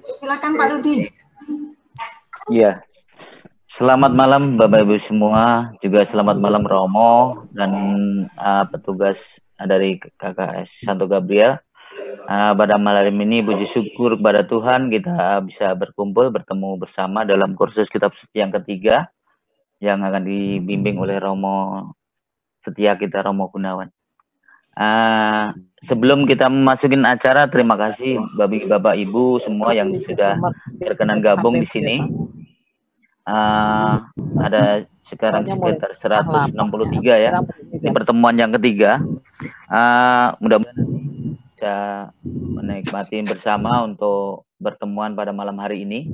Silakan Pak Rudi. Iya. Selamat malam Bapak Ibu semua, juga selamat malam Romo dan petugas dari KKS Santo Gabriel. Pada malam ini puji syukur kepada Tuhan kita bisa berkumpul bertemu bersama dalam kursus kitab suci yang ketiga yang akan dibimbing oleh Romo setia kita Romo Gunawan. Sebelum kita memasukin acara, terima kasih bagi Bapak Ibu semua yang sudah berkenan gabung di sini. Ada sekarang sekitar 163 ya di pertemuan yang ketiga. Mudah-mudahan bisa menikmati bersama untuk pertemuan pada malam hari ini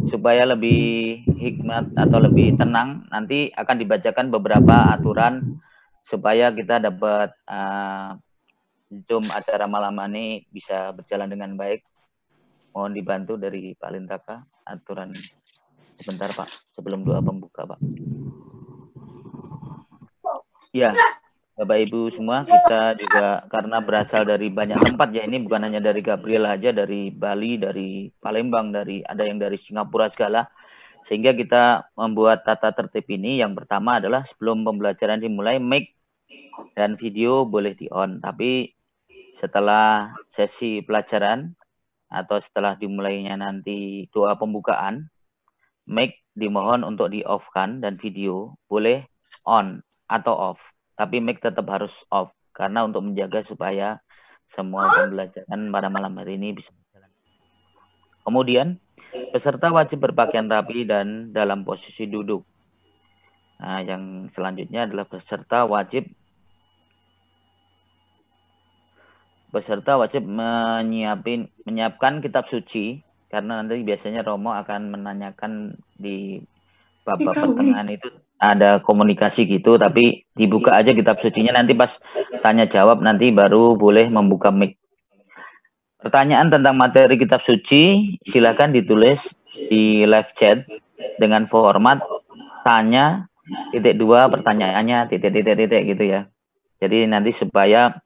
supaya lebih hikmat atau lebih tenang. Nanti akan dibacakan beberapa aturan supaya kita dapat Zoom acara malam ini bisa berjalan dengan baik. Mohon dibantu dari Pak Lintaka aturan. Sebentar Pak, sebelum doa pembuka Pak. Ya, Bapak Ibu semua, kita juga karena berasal dari banyak tempat ya, ini bukan hanya dari Gabriel aja, dari Bali, dari Palembang, ada yang dari Singapura segala. Sehingga kita membuat tata tertib ini. Yang pertama adalah sebelum pembelajaran dimulai, mic dan video boleh di-on. Tapi setelah sesi pelajaran atau setelah dimulainya nanti doa pembukaan, mic dimohon untuk di-off-kan dan video boleh on atau off. Tapi mic tetap harus off karena untuk menjaga supaya semua pembelajaran pada malam hari ini bisa berjalan. Kemudian, peserta wajib berpakaian rapi dan dalam posisi duduk. Nah, yang selanjutnya adalah peserta wajib menyiapkan kitab suci karena nanti biasanya Romo akan menanyakan di bab pertengahan itu ada komunikasi gitu, tapi dibuka aja kitab sucinya, nanti pas tanya jawab nanti baru boleh membuka mic. Pertanyaan tentang materi kitab suci silakan ditulis di live chat dengan format tanya _2 pertanyaannya titik gitu ya. Jadi nanti supaya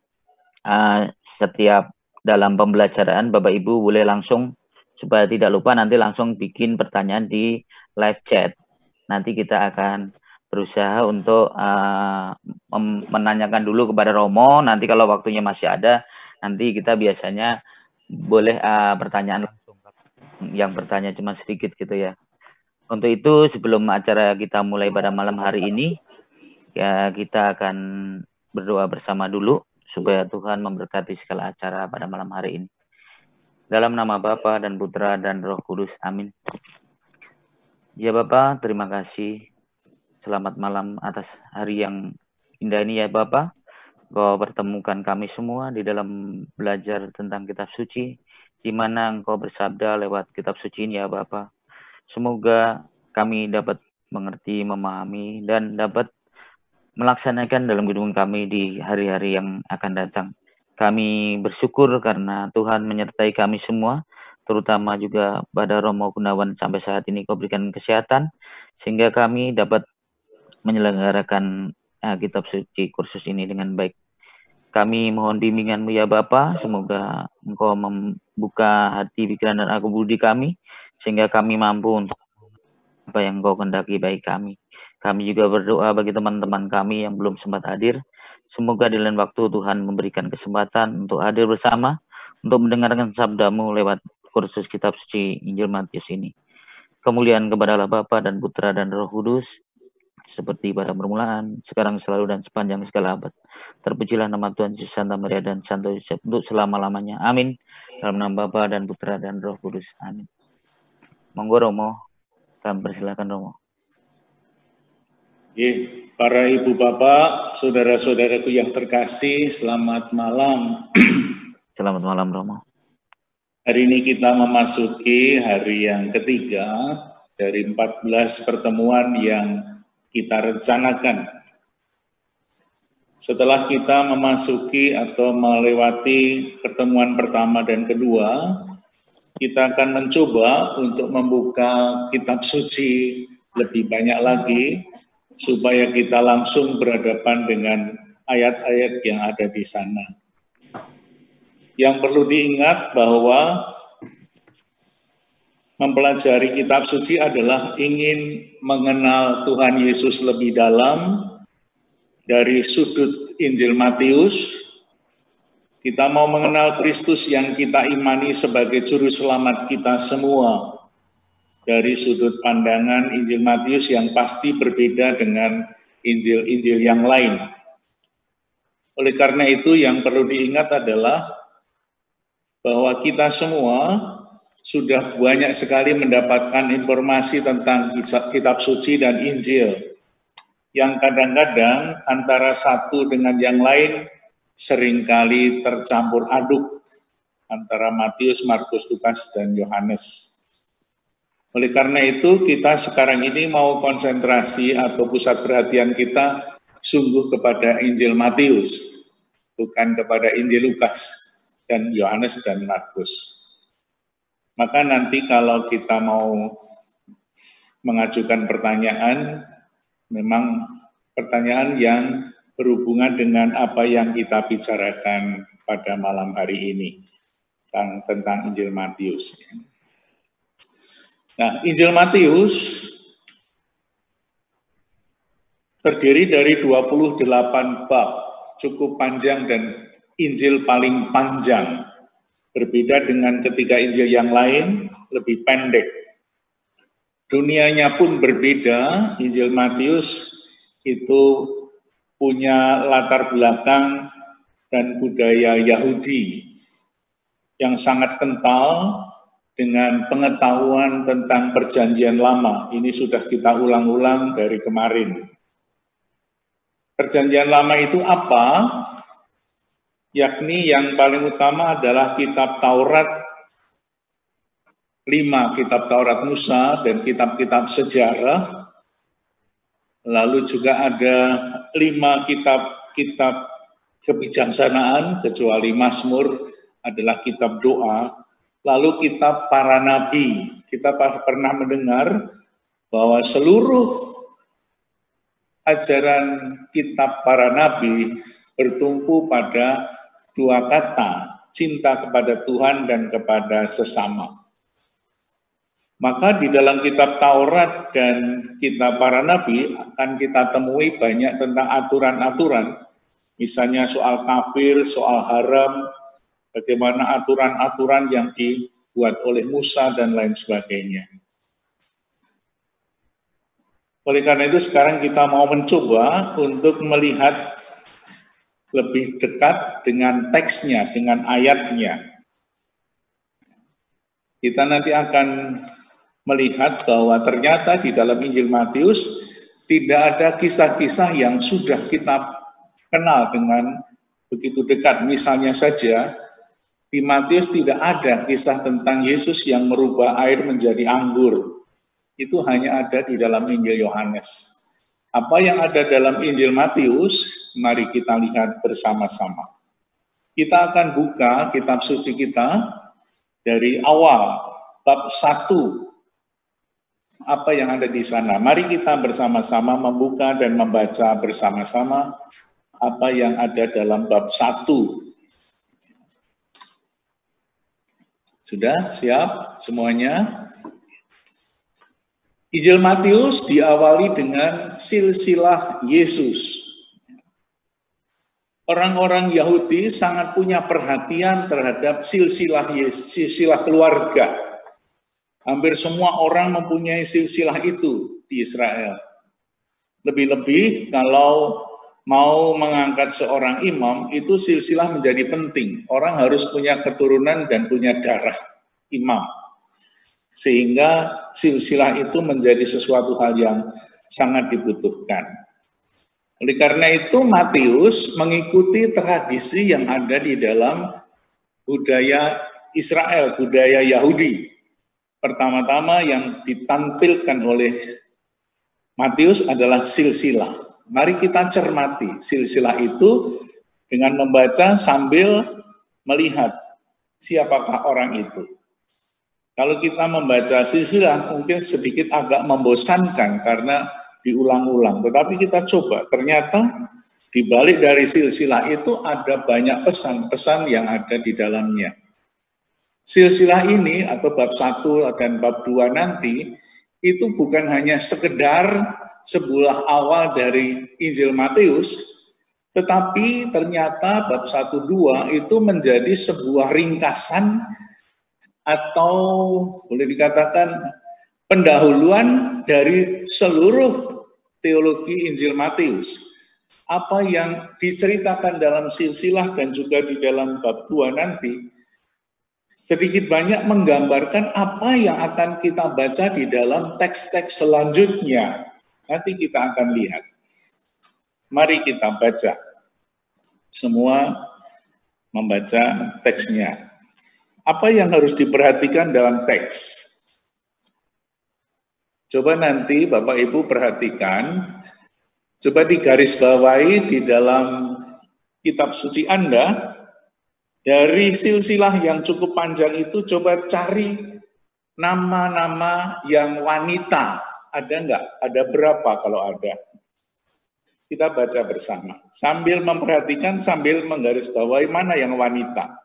setiap dalam pembelajaran Bapak Ibu boleh langsung, supaya tidak lupa nanti langsung bikin pertanyaan di live chat. Nanti kita akan berusaha untuk menanyakan dulu kepada Romo. Nanti kalau waktunya masih ada, nanti kita biasanya boleh pertanyaan langsung. Yang bertanya cuma sedikit gitu ya. Untuk itu sebelum acara kita mulai pada malam hari ini, ya kita akan berdoa bersama dulu supaya Tuhan memberkati segala acara pada malam hari ini. Dalam nama Bapa dan Putra dan Roh Kudus, amin. Ya Bapak, terima kasih. Selamat malam atas hari yang indah ini ya Bapak. Kau pertemukan kami semua di dalam belajar tentang kitab suci, di mana Engkau bersabda lewat kitab suci ini ya Bapak. Semoga kami dapat mengerti, memahami, dan dapat melaksanakan dalam kehidupan kami di hari-hari yang akan datang. Kami bersyukur karena Tuhan menyertai kami semua, terutama juga pada Romo Gunawan sampai saat ini Kau berikan kesehatan, sehingga kami dapat menyelenggarakan kitab suci kursus ini dengan baik. Kami mohon bimbingan-Mu ya Bapa, semoga Engkau membuka hati, pikiran, dan akal budi kami, sehingga kami mampu untuk apa yang Engkau kehendaki bagi kami. Kami juga berdoa bagi teman-teman kami yang belum sempat hadir. Semoga di lain waktu Tuhan memberikan kesempatan untuk hadir bersama, untuk mendengarkan sabda-Mu lewat kursus kitab suci Injil Matius ini. Kemuliaan kepada Allah Bapa dan Putra dan Roh Kudus, seperti pada permulaan, sekarang, selalu, dan sepanjang segala abad. Terpujilah nama Tuhan Yesus, Santa Maria, dan Santo Yosef untuk selama-lamanya. Amin. Dalam nama Bapa dan Putra dan Roh Kudus. Amin. Monggo Romo, kami persilakan Romo. Para ibu bapak, saudara-saudaraku yang terkasih, selamat malam. Selamat malam Romo. Hari ini kita memasuki hari yang ketiga dari 14 pertemuan yang kita rencanakan. Setelah kita memasuki atau melewati pertemuan pertama dan kedua, kita akan mencoba untuk membuka kitab suci lebih banyak lagi, supaya kita langsung berhadapan dengan ayat-ayat yang ada di sana. Yang perlu diingat bahwa mempelajari kitab suci adalah ingin mengenal Tuhan Yesus lebih dalam dari sudut Injil Matius. Kita mau mengenal Kristus yang kita imani sebagai juru selamat kita semua dari sudut pandangan Injil Matius yang pasti berbeda dengan Injil-Injil yang lain. Oleh karena itu yang perlu diingat adalah bahwa kita semua sudah banyak sekali mendapatkan informasi tentang kitab suci dan Injil yang kadang-kadang antara satu dengan yang lain seringkali tercampur aduk antara Matius, Markus, Lukas, dan Yohanes. Oleh karena itu kita sekarang ini mau konsentrasi atau pusat perhatian kita sungguh kepada Injil Matius, bukan kepada Injil Lukas dan Yohanes dan Markus. Maka nanti kalau kita mau mengajukan pertanyaan, memang pertanyaan yang berhubungan dengan apa yang kita bicarakan pada malam hari ini tentang Injil Matius. Nah, Injil Matius terdiri dari 28 bab, cukup panjang dan Injil paling panjang. Berbeda dengan ketiga Injil yang lain, lebih pendek. Dunianya pun berbeda. Injil Matius itu punya latar belakang dan budaya Yahudi yang sangat kental dengan pengetahuan tentang Perjanjian Lama. Ini sudah kita ulang-ulang dari kemarin. Perjanjian Lama itu apa? Yakni yang paling utama adalah kitab Taurat, 5 kitab Taurat Musa dan kitab-kitab sejarah. Lalu juga ada 5 kitab kebijaksanaan, kecuali Mazmur adalah kitab doa. Lalu kitab para nabi. Kita pernah mendengar bahwa seluruh ajaran kitab para nabi bertumpu pada 2 kata, cinta kepada Tuhan dan kepada sesama. Maka di dalam kitab Taurat dan kitab para nabi akan kita temui banyak tentang aturan-aturan, misalnya soal kafir, soal haram, bagaimana aturan-aturan yang dibuat oleh Musa dan lain sebagainya. Oleh karena itu sekarang kita mau mencoba untuk melihat lebih dekat dengan teksnya, dengan ayatnya. Kita nanti akan melihat bahwa ternyata di dalam Injil Matius tidak ada kisah-kisah yang sudah kita kenal dengan begitu dekat. Misalnya saja, di Matius tidak ada kisah tentang Yesus yang merubah air menjadi anggur. Itu hanya ada di dalam Injil Yohanes. Apa yang ada dalam Injil Matius, mari kita lihat bersama-sama. Kita akan buka kitab suci kita dari awal, bab 1. Apa yang ada di sana? Mari kita bersama-sama membuka dan membaca bersama-sama apa yang ada dalam bab 1. Sudah siap semuanya? Injil Matius diawali dengan silsilah Yesus. Orang-orang Yahudi sangat punya perhatian terhadap silsilah keluarga. Hampir semua orang mempunyai silsilah itu di Israel. Lebih-lebih kalau mau mengangkat seorang imam, itu silsilah menjadi penting. Orang harus punya keturunan dan punya darah imam. Sehingga silsilah itu menjadi sesuatu hal yang sangat dibutuhkan. Oleh karena itu Matius mengikuti tradisi yang ada di dalam budaya Israel, budaya Yahudi. Pertama-tama yang ditampilkan oleh Matius adalah silsilah. Mari kita cermati silsilah itu dengan membaca sambil melihat siapakah orang itu. Kalau kita membaca silsilah mungkin sedikit agak membosankan karena diulang-ulang. Tetapi kita coba, ternyata di balik dari silsilah itu ada banyak pesan-pesan yang ada di dalamnya. silsilah ini atau bab 1 dan bab 2 nanti itu bukan hanya sekedar sebuah awal dari Injil Matius, tetapi ternyata bab 1-2 itu menjadi sebuah ringkasan atau boleh dikatakan pendahuluan dari seluruh teologi Injil Matius. Apa yang diceritakan dalam silsilah dan juga di dalam bab 2 nanti sedikit banyak menggambarkan apa yang akan kita baca di dalam teks-teks selanjutnya. Nanti kita akan lihat. Mari kita baca. Semua membaca teksnya. Apa yang harus diperhatikan dalam teks? Coba nanti Bapak Ibu perhatikan, coba digarisbawahi di dalam kitab suci Anda, dari silsilah yang cukup panjang itu coba cari nama-nama yang wanita. Ada enggak? Ada berapa kalau ada? Kita baca bersama. Sambil memperhatikan, sambil menggarisbawahi mana yang wanita.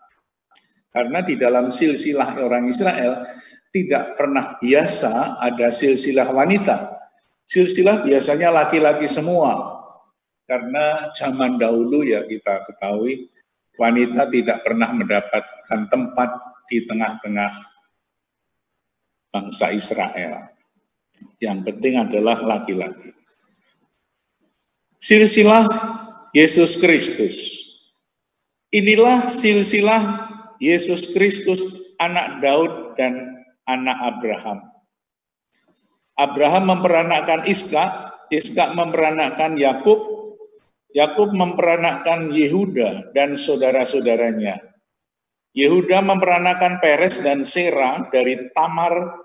Karena di dalam silsilah orang Israel, tidak pernah biasa ada silsilah wanita. Silsilah biasanya laki-laki semua. Karena zaman dahulu ya kita ketahui, wanita tidak pernah mendapatkan tempat di tengah-tengah bangsa Israel. Yang penting adalah laki-laki. Silsilah Yesus Kristus. Inilah silsilah Yesus Kristus, anak Daud dan anak Abraham. Abraham memperanakkan Ishak, Ishak memperanakkan Yakub, Yakub memperanakkan Yehuda dan saudara-saudaranya. Yehuda memperanakkan Peres dan Sera dari Tamar.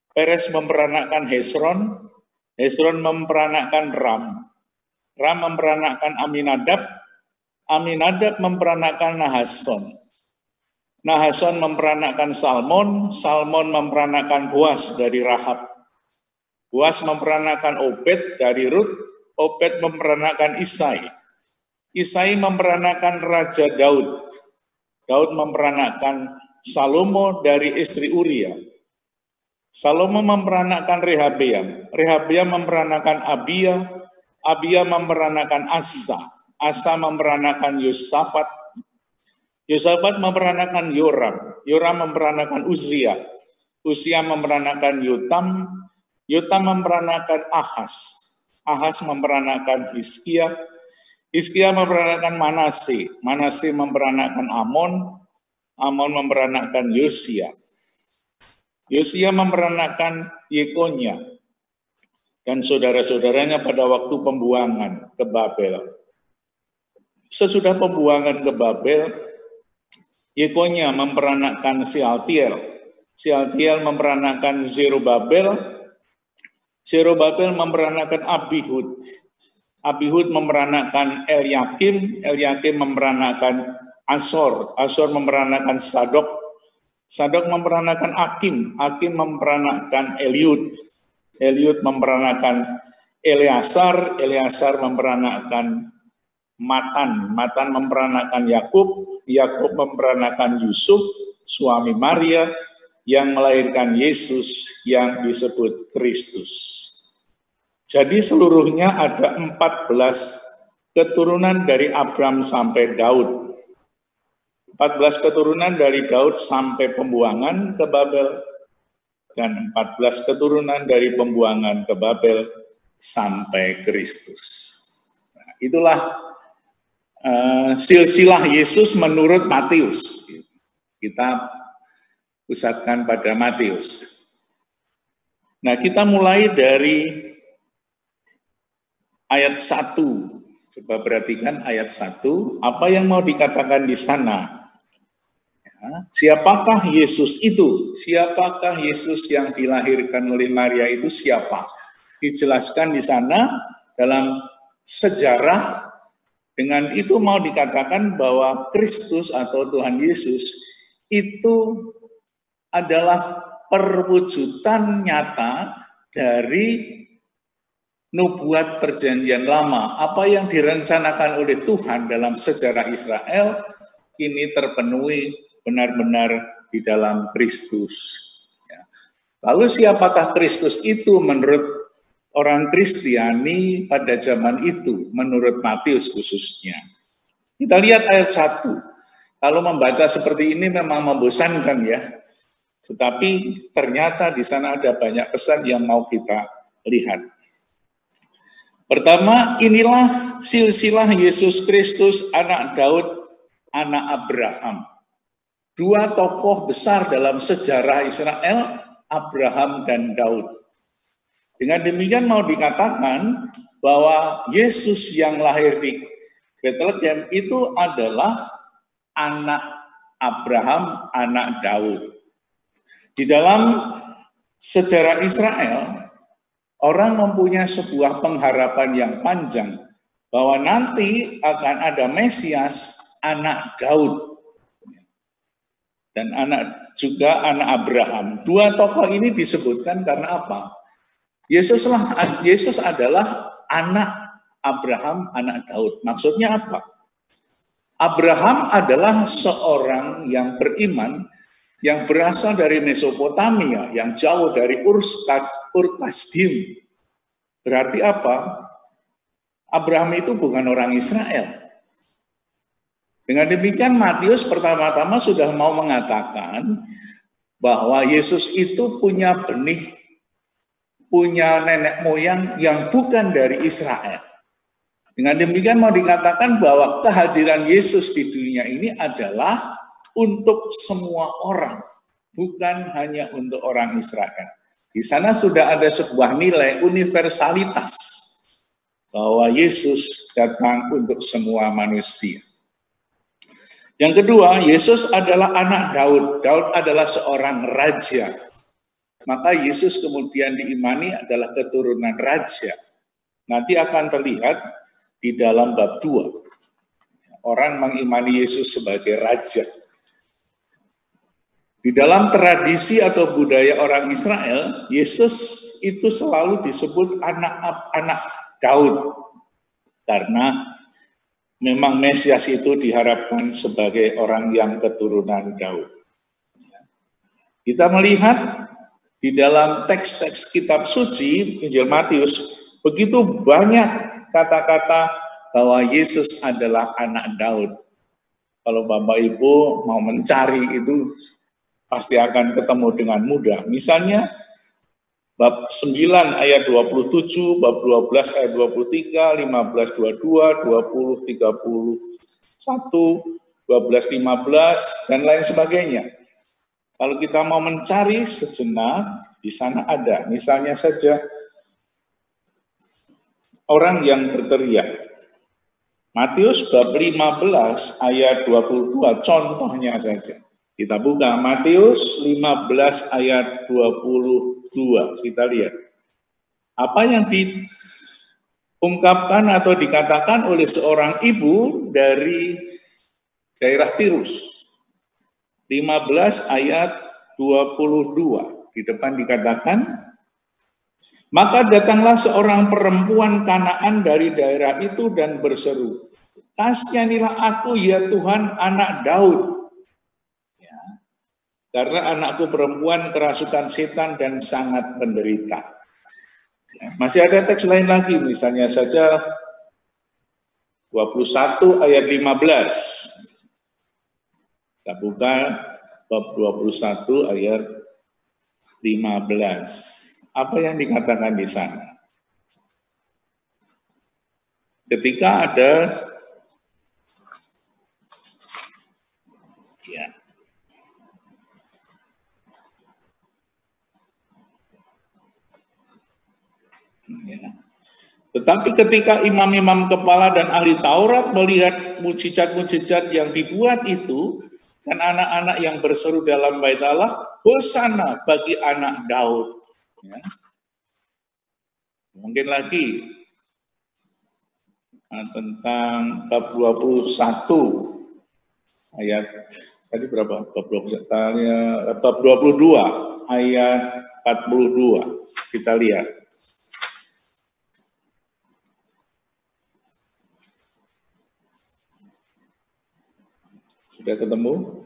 Peres memperanakkan Hesron, Hesron memperanakkan Ram. Ram memperanakkan Aminadab, Aminadab memperanakkan Nahason. Nahason memperanakkan Salmon, Salmon memperanakkan Boas dari Rahab. Boas memperanakkan Obed dari Rut, Obed memperanakkan Isai. Isai memperanakkan Raja Daud. Daud memperanakkan Salomo dari istri Uria. Salomo memperanakkan Rehabeam. Rehabeam memperanakkan Abia. Abia memperanakkan Asa. Asa memperanakkan Yosafat. Yosafat memperanakkan Yoram. Yoram memperanakkan Uzia. Uzia memperanakkan Yotam. Yotam memperanakkan Ahaz. Ahaz memperanakkan Hizkia. Hizkia memperanakkan Manase. Manase memperanakkan Amon. Amon memperanakkan Yosia. Yosia memperanakkan Yekonia dan saudara-saudaranya pada waktu pembuangan ke Babel. Sesudah pembuangan ke Babel, Yekonia memperanakkan Sealtiel. Sealtiel memperanakkan Zerubabel. Zerubabel memperanakkan Abihud. Abihud memperanakkan Eliakim. Eliakim memperanakkan Asor. Asor memperanakkan Sadok. Sadok memperanakkan Akim. Akim memperanakkan Eliud. Eliud memperanakkan Eleazar. Eleazar memperanakkan Matan. Matan memperanakkan Yakub. Yakub memperanakkan Yusuf, suami Maria, yang melahirkan Yesus yang disebut Kristus. Jadi seluruhnya ada 14 keturunan dari Abraham sampai Daud. 14 keturunan dari Daud sampai pembuangan ke Babel, dan 14 keturunan dari pembuangan ke Babel sampai Kristus. Nah, itulah silsilah Yesus menurut Matius. Kita pusatkan pada Matius. Nah, kita mulai dari ayat 1. Coba perhatikan ayat 1. Apa yang mau dikatakan di sana? Siapakah Yesus itu? Siapakah Yesus yang dilahirkan oleh Maria itu siapa? Dijelaskan di sana dalam sejarah. Dengan itu mau dikatakan bahwa Kristus atau Tuhan Yesus itu adalah perwujudan nyata dari nubuat perjanjian lama. Apa yang direncanakan oleh Tuhan dalam sejarah Israel ini terpenuhi benar-benar di dalam Kristus. Ya. Lalu siapakah Kristus itu menurut orang Kristiani pada zaman itu, menurut Matius khususnya? Kita lihat ayat 1. Kalau membaca seperti ini memang membosankan ya. Tetapi ternyata di sana ada banyak pesan yang mau kita lihat. Pertama, inilah silsilah Yesus Kristus, anak Daud, anak Abraham. Dua tokoh besar dalam sejarah Israel, Abraham dan Daud. Dengan demikian mau dikatakan bahwa Yesus yang lahir di Bethlehem itu adalah anak Abraham, anak Daud. Di dalam sejarah Israel, orang mempunyai sebuah pengharapan yang panjang bahwa nanti akan ada Mesias, anak Daud, dan juga anak Abraham. Dua tokoh ini disebutkan karena apa? Yesus adalah anak Abraham, anak Daud. Maksudnya apa? Abraham adalah seorang yang beriman yang berasal dari Mesopotamia, yang jauh dari Ur Kasdim. Berarti apa? Abraham itu bukan orang Israel. Dengan demikian Matius pertama-tama sudah mau mengatakan bahwa Yesus itu punya benih, punya nenek moyang yang bukan dari Israel. Dengan demikian mau dikatakan bahwa kehadiran Yesus di dunia ini adalah untuk semua orang, bukan hanya untuk orang Israel. Di sana sudah ada sebuah nilai universalitas bahwa Yesus datang untuk semua manusia. Yang kedua, Yesus adalah anak Daud. Daud adalah seorang raja. Maka Yesus kemudian diimani adalah keturunan raja. Nanti akan terlihat di dalam bab 2. Orang mengimani Yesus sebagai raja. Di dalam tradisi atau budaya orang Israel, Yesus itu selalu disebut anak Daud. Karena memang Mesias itu diharapkan sebagai orang yang keturunan Daud. Kita melihat di dalam teks-teks kitab suci, Injil Matius, begitu banyak kata-kata bahwa Yesus adalah anak Daud. Kalau Bapak Ibu mau mencari itu, pasti akan ketemu dengan mudah. Misalnya, bab 9 ayat 27, bab 12 ayat 23, 15, 22, 20, 31, 12, 15, dan lain sebagainya. Kalau kita mau mencari sejenak, di sana ada. Misalnya saja, orang yang berteriak. Matius bab 15 ayat 22, contohnya saja. Kita buka Matius 15 ayat 22. Kita lihat. Apa yang diungkapkan atau dikatakan oleh seorang ibu dari daerah Tirus. 15 ayat 22. Di depan dikatakan, maka datanglah seorang perempuan Kanaan dari daerah itu dan berseru, kasihanilah aku ya Tuhan, anak Daud. Karena anakku perempuan kerasukan setan dan sangat menderita. Masih ada teks lain lagi, misalnya saja 21 ayat 15. Kita buka bab 21 ayat 15. Apa yang dikatakan di sana? Ketika ada Tetapi ketika imam-imam kepala dan ahli Taurat melihat mujizat-mujizat yang dibuat itu, dan anak-anak yang berseru dalam bait Allah, Hosana bagi anak Daud. Ya. Mungkin lagi tentang bab 21 ayat tadi berapa? Bab 22 ayat 42. Kita lihat. Sudah ketemu?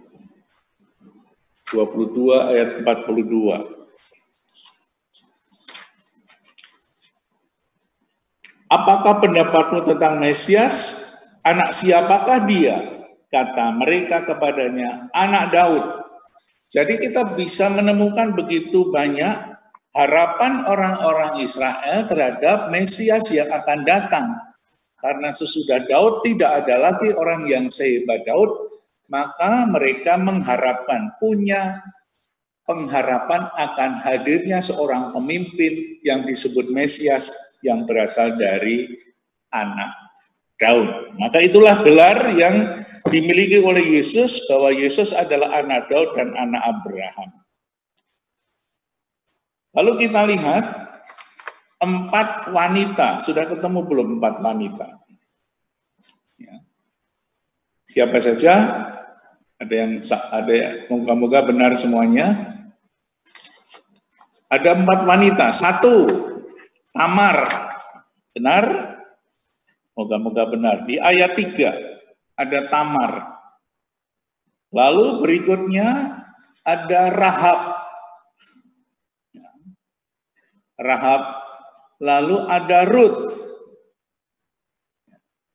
22 ayat 42. Apakah pendapatmu tentang Mesias? Anak siapakah dia? Kata mereka kepadanya, anak Daud. Jadi kita bisa menemukan begitu banyak harapan orang-orang Israel terhadap Mesias yang akan datang. Karena sesudah Daud tidak ada lagi orang yang sehebat Daud, maka mereka mengharapkan, punya pengharapan akan hadirnya seorang pemimpin yang disebut Mesias yang berasal dari anak Daud. Maka itulah gelar yang dimiliki oleh Yesus, bahwa Yesus adalah anak Daud dan anak Abraham. Lalu kita lihat 4 wanita. Sudah ketemu belum 4 wanita? Ya. Siapa saja? Ada moga-moga benar semuanya. Ada 4 wanita. 1, Tamar. Benar? Moga-moga benar. Di ayat 3 ada Tamar. Lalu berikutnya ada Rahab. Lalu ada Ruth.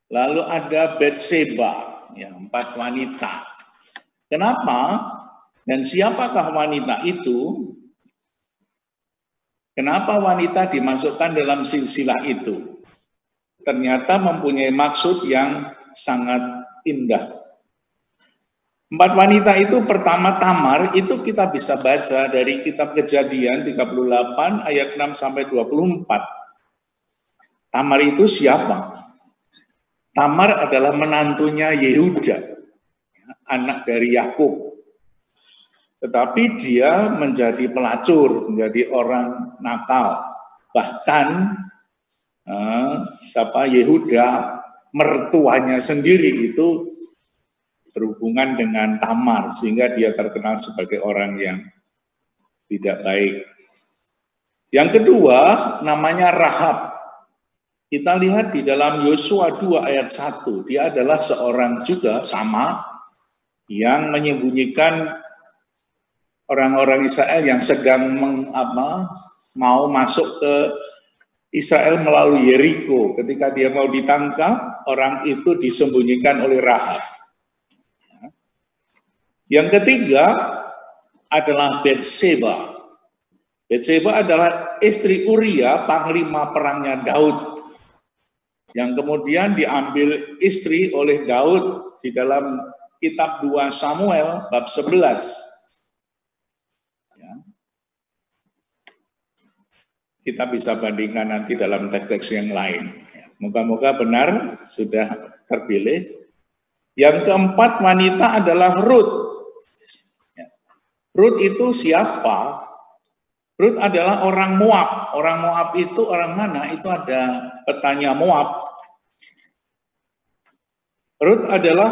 Lalu ada Betseba. Ya, 4 wanita. Kenapa? Dan siapakah wanita itu? Kenapa wanita dimasukkan dalam silsilah itu? Ternyata mempunyai maksud yang sangat indah. 4 wanita itu, pertama Tamar, itu kita bisa baca dari kitab Kejadian 38 ayat 6 sampai 24. Tamar itu siapa? Tamar adalah menantunya Yehuda, anak dari Yakub. Tetapi dia menjadi pelacur, menjadi orang nakal. Bahkan Yehuda, mertuanya sendiri itu berhubungan dengan Tamar, sehingga dia terkenal sebagai orang yang tidak baik. Yang kedua, namanya Rahab. Kita lihat di dalam Yosua 2 ayat 1, dia adalah seorang juga sama yang menyembunyikan orang-orang Israel yang sedang mau masuk ke Israel melalui Yeriko. Ketika dia mau ditangkap, orang itu disembunyikan oleh Rahab. Yang ketiga adalah Betseba. Betseba adalah istri Uria, panglima perangnya Daud, yang kemudian diambil istri oleh Daud di dalam kitab 2 Samuel bab 11. Ya. Kita bisa bandingkan nanti dalam teks-teks yang lain. Moga-moga benar sudah terpilih. Yang keempat wanita adalah Ruth. Ruth itu siapa? Ruth adalah orang Moab. Orang Moab itu orang mana? Itu ada petanya Moab. Ruth adalah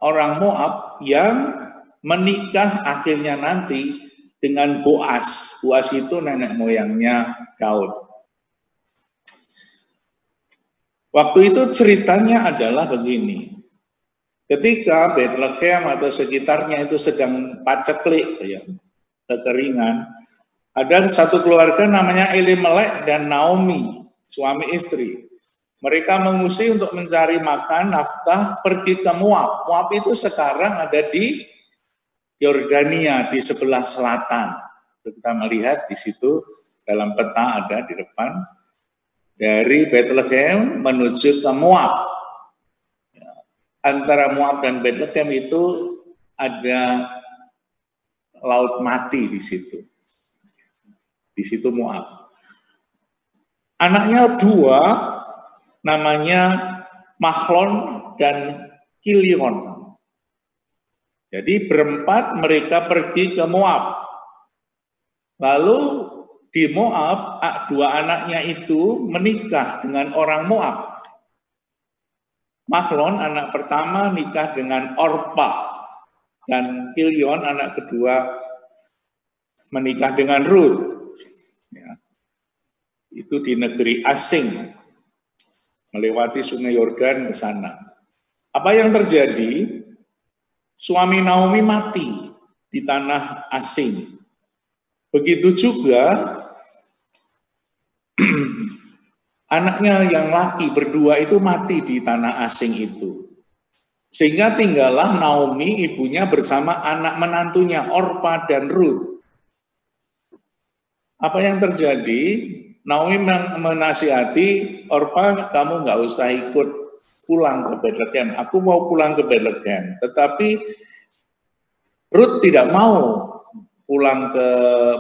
orang Moab yang menikah akhirnya nanti dengan Boaz. Boaz itu nenek moyangnya Daud. Waktu itu ceritanya adalah begini. Ketika Bethlehem atau sekitarnya itu sedang paceklik, ya, kekeringan, ada satu keluarga namanya Elimelek dan Naomi, suami istri. Mereka mengungsi untuk mencari makan, nafkah, pergi ke Moab. Moab itu sekarang ada di Yordania, di sebelah selatan. Kita melihat di situ, dalam peta ada di depan, dari Bethlehem menuju ke Moab. Antara Moab dan Bethlehem itu ada laut mati di situ. Di situ Moab. Anaknya 2, namanya Mahlon dan Kilion. Jadi berempat mereka pergi ke Moab. Lalu di Moab, 2 anaknya itu menikah dengan orang Moab. Mahlon, anak pertama, nikah dengan Orpa. Dan Kilion, anak kedua, menikah dengan Ruth. Ya. Itu di negeri asing, melewati sungai Yordan ke sana. Apa yang terjadi? Suami Naomi mati. di tanah asing. Begitu juga anaknya yang laki berdua itu mati di tanah asing itu. Sehingga tinggallah Naomi ibunya bersama anak menantunya Orpa dan Ruth. Apa yang terjadi? Naomi menasihati Orpa, kamu nggak usah ikut pulang ke Bethlehem. Aku mau pulang ke Bethlehem. Tetapi Ruth tidak mau pulang ke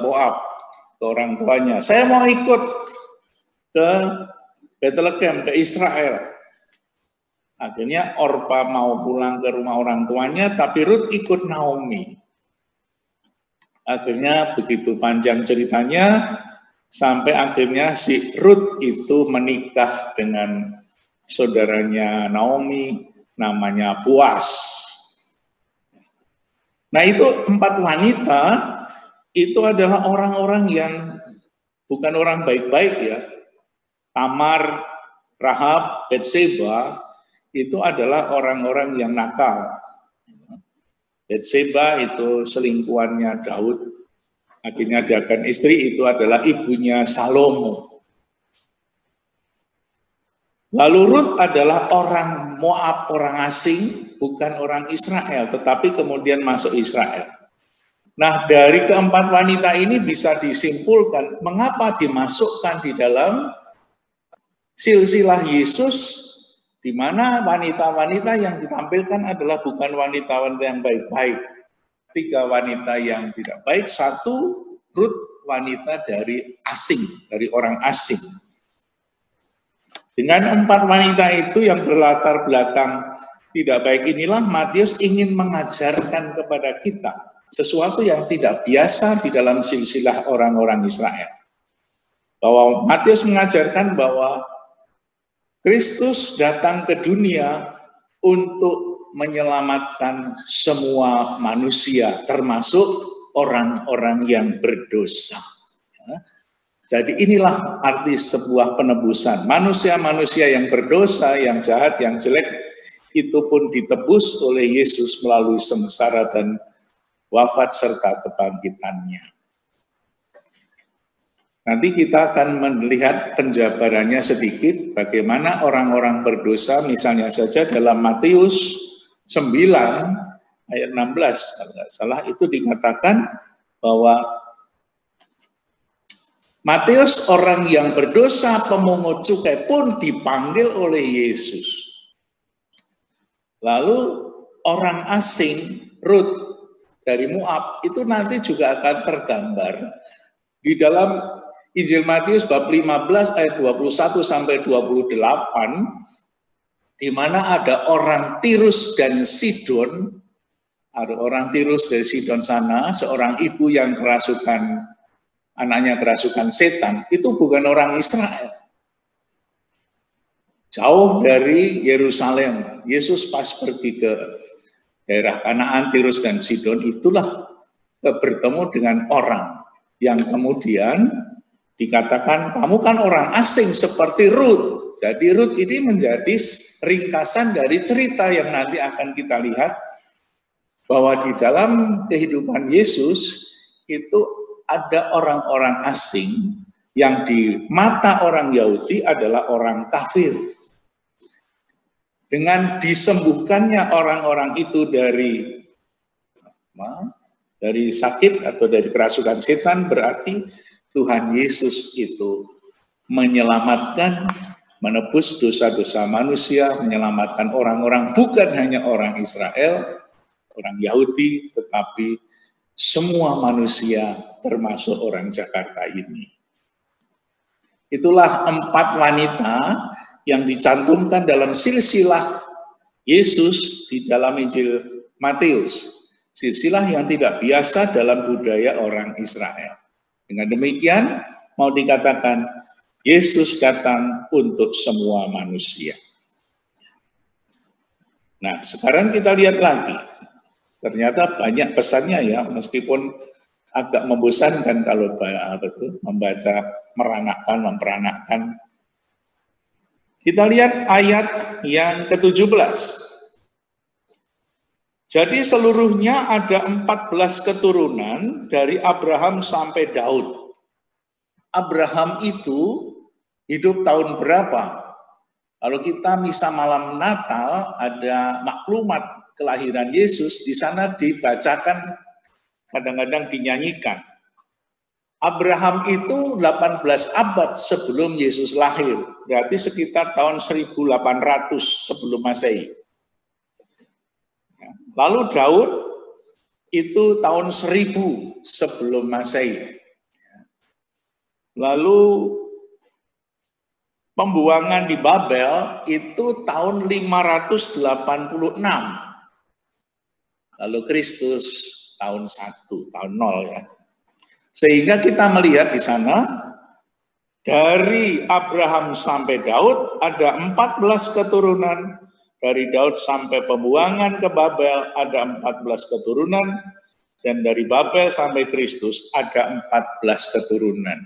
Moab, ke orang tuanya. Saya mau ikut ke Bethlehem, ke Israel. Akhirnya Orpa mau pulang ke rumah orang tuanya, tapi Ruth ikut Naomi. Akhirnya begitu panjang ceritanya, sampai akhirnya si Ruth itu menikah dengan saudaranya Naomi, namanya Boaz. Nah itu 4 wanita, itu adalah orang-orang yang bukan orang baik-baik ya. Tamar, Rahab, Betseba, itu adalah orang-orang yang nakal. Betseba itu selingkuhannya Daud. Akhirnya dia akan istri, itu adalah ibunya Salomo. Lalu Ruth adalah orang Moab, orang asing, bukan orang Israel, tetapi kemudian masuk Israel. Nah, dari keempat wanita ini bisa disimpulkan mengapa dimasukkan di dalam silsilah Yesus, di mana wanita-wanita yang ditampilkan adalah bukan wanita-wanita yang baik-baik. 3 wanita yang tidak baik, 1 Ruth wanita dari asing, dari orang asing. Dengan 4 wanita itu yang berlatar belakang tidak baik inilah Matius ingin mengajarkan kepada kita sesuatu yang tidak biasa di dalam silsilah orang-orang Israel. Bahwa Matius mengajarkan bahwa Kristus datang ke dunia untuk menyelamatkan semua manusia, termasuk orang-orang yang berdosa. Jadi inilah arti sebuah penebusan. Manusia-manusia yang berdosa, yang jahat, yang jelek, itu pun ditebus oleh Yesus melalui sengsara dan wafat serta kebangkitannya. Nanti kita akan melihat penjabarannya sedikit, bagaimana orang-orang berdosa, misalnya saja dalam Matius 9 ayat 16, kalau nggak salah, itu dikatakan bahwa Matius orang yang berdosa pemungut cukai pun dipanggil oleh Yesus. Lalu orang asing, Ruth dari Moab, itu nanti juga akan tergambar di dalam Injil Matius bab 15 ayat 21 sampai 28, di mana ada orang Tirus dan Sidon, ada orang Tirus dari Sidon sana, seorang ibu yang kerasukan, anaknya kerasukan setan, itu bukan orang Israel. Jauh dari Yerusalem, Yesus pas pergi ke daerah Kanaan, Tirus dan Sidon, itulah bertemu dengan orang yang kemudian dikatakan, kamu kan orang asing seperti Ruth. Jadi Ruth ini menjadi ringkasan dari cerita yang nanti akan kita lihat, bahwa di dalam kehidupan Yesus itu ada orang-orang asing yang di mata orang Yahudi adalah orang kafir. Dengan disembuhkannya orang-orang itu dari sakit atau dari kerasukan setan, berarti Tuhan Yesus itu menyelamatkan, menebus dosa-dosa manusia, menyelamatkan orang-orang, bukan hanya orang Israel, orang Yahudi, tetapi semua manusia termasuk orang Jakarta ini. Itulah 4 wanita yang dicantumkan dalam silsilah Yesus di dalam Injil Matius. Silsilah yang tidak biasa dalam budaya orang Israel. Dengan demikian, mau dikatakan, Yesus datang untuk semua manusia. Nah, sekarang kita lihat lagi. Ternyata banyak pesannya ya, meskipun agak membosankan kalau membaca memperanakkan. Kita lihat ayat yang ke-17. Jadi seluruhnya ada 14 keturunan dari Abraham sampai Daud. Abraham itu hidup tahun berapa? Kalau kita misa malam Natal ada maklumat kelahiran Yesus, di sana dibacakan, kadang-kadang dinyanyikan. Abraham itu 18 abad sebelum Yesus lahir, berarti sekitar tahun 1800 sebelum Masehi. Lalu Daud itu tahun 1000 sebelum Masehi. Lalu pembuangan di Babel itu tahun 586. Lalu Kristus tahun 1, tahun 0 ya. Sehingga kita melihat di sana dari Abraham sampai Daud ada 14 keturunan. Dari Daud sampai pembuangan ke Babel ada 14 keturunan, dan dari Babel sampai Kristus ada 14 keturunan.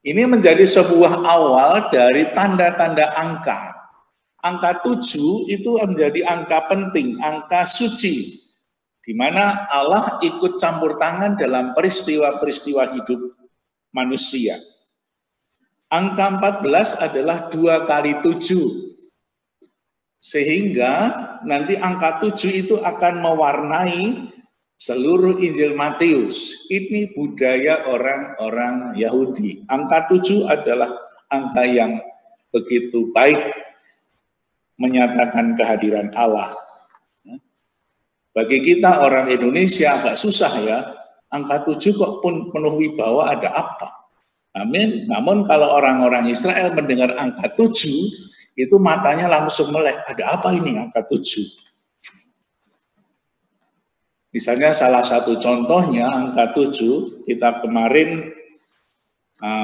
Ini menjadi sebuah awal dari tanda-tanda angka. Angka 7 itu menjadi angka penting, angka suci, di mana Allah ikut campur tangan dalam peristiwa-peristiwa hidup manusia. Angka 14 adalah 2 kali 7. Sehingga nanti angka 7 itu akan mewarnai seluruh Injil Matius. Ini budaya orang-orang Yahudi. Angka 7 adalah angka yang begitu baik menyatakan kehadiran Allah. Bagi kita orang Indonesia agak susah ya, angka 7 kok pun penuh wibawa, ada apa? Amin. Namun kalau orang-orang Israel mendengar angka 7, itu matanya langsung melek, ada apa ini angka 7? Misalnya salah satu contohnya angka 7, kita kemarin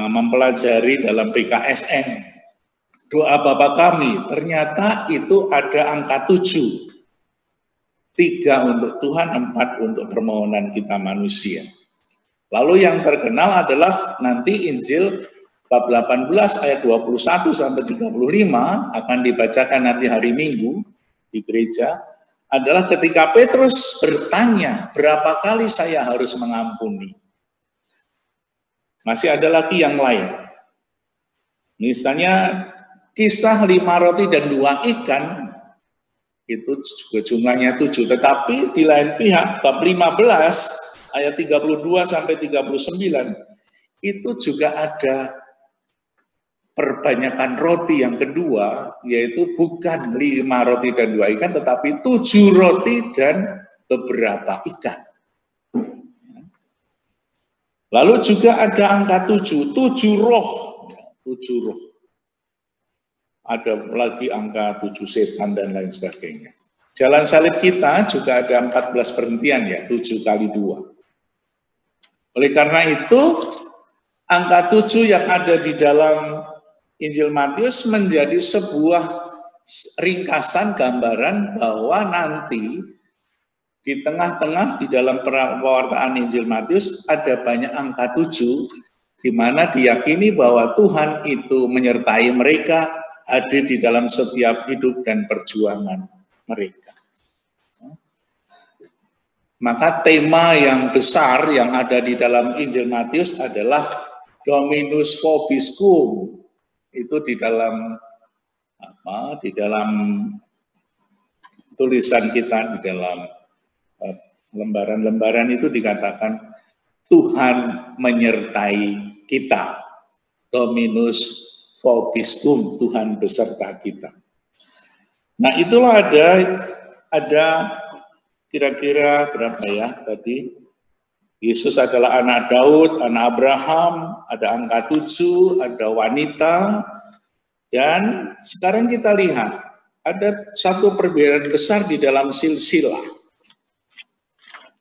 mempelajari dalam PKSN, doa Bapa kami, ternyata itu ada angka 7. 3 untuk Tuhan, 4 untuk permohonan kita manusia. Lalu yang terkenal adalah nanti Injil bab 18 ayat 21 sampai 35 akan dibacakan nanti hari Minggu di gereja, adalah ketika Petrus bertanya, berapa kali saya harus mengampuni? Masih ada lagi yang lain. Misalnya kisah 5 roti dan 2 ikan, itu juga jumlahnya 7. Tetapi di lain pihak, bab 15 ayat 32 sampai 39, itu juga ada perbanyakan roti yang kedua, yaitu bukan 5 roti dan 2 ikan, tetapi 7 roti dan beberapa ikan. Lalu juga ada angka 7, 7 roh. 7 roh. Ada lagi angka 7 setan dan lain sebagainya. Jalan salib kita juga ada 14 perhentian ya, 7 kali 2. Oleh karena itu, angka 7 yang ada di dalam Injil Matius menjadi sebuah ringkasan gambaran bahwa nanti di tengah-tengah di dalam pewartaan Injil Matius ada banyak angka 7, di mana diyakini bahwa Tuhan itu menyertai mereka, hadir di dalam setiap hidup dan perjuangan mereka. Maka tema yang besar yang ada di dalam Injil Matius adalah Dominus Vobiscum. Itu di dalam di dalam tulisan kita, di dalam lembaran-lembaran itu dikatakan Tuhan menyertai kita. Dominus Vobiscum, Tuhan beserta kita. Nah, itulah ada kira-kira berapa ya tadi? Yesus adalah anak Daud, anak Abraham, ada angka 7, ada wanita, dan sekarang kita lihat ada satu perbedaan besar di dalam silsilah.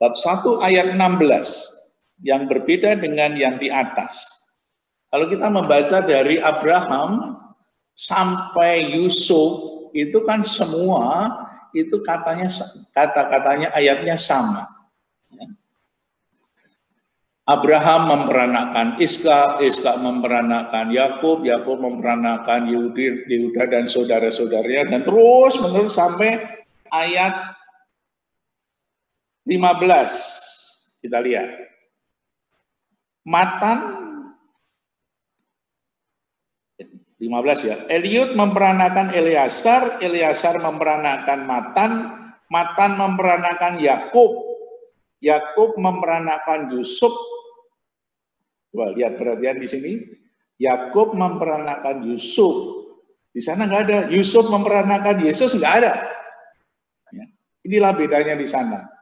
Bab 1 ayat 16 yang berbeda dengan yang di atas. Kalau kita membaca dari Abraham sampai Yusuf, itu kan semua itu kata-katanya ayatnya sama. Abraham memperanakan Ishak, Ishak memperanakan Yakub, Yakub memperanakan Yehuda dan saudara-saudaranya, dan terus menerus sampai ayat 15. Kita lihat. Matan 15 ya. Eliud memperanakan Eleazar, Eleazar memperanakan Matan, Matan memperanakan Yakub, Yakub memperanakan Yusuf. Coba lihat perhatian di sini. Yakub memperanakan Yusuf. Di sana nggak ada. Yusuf memperanakan Yesus, nggak ada. Ya. Inilah bedanya di sana.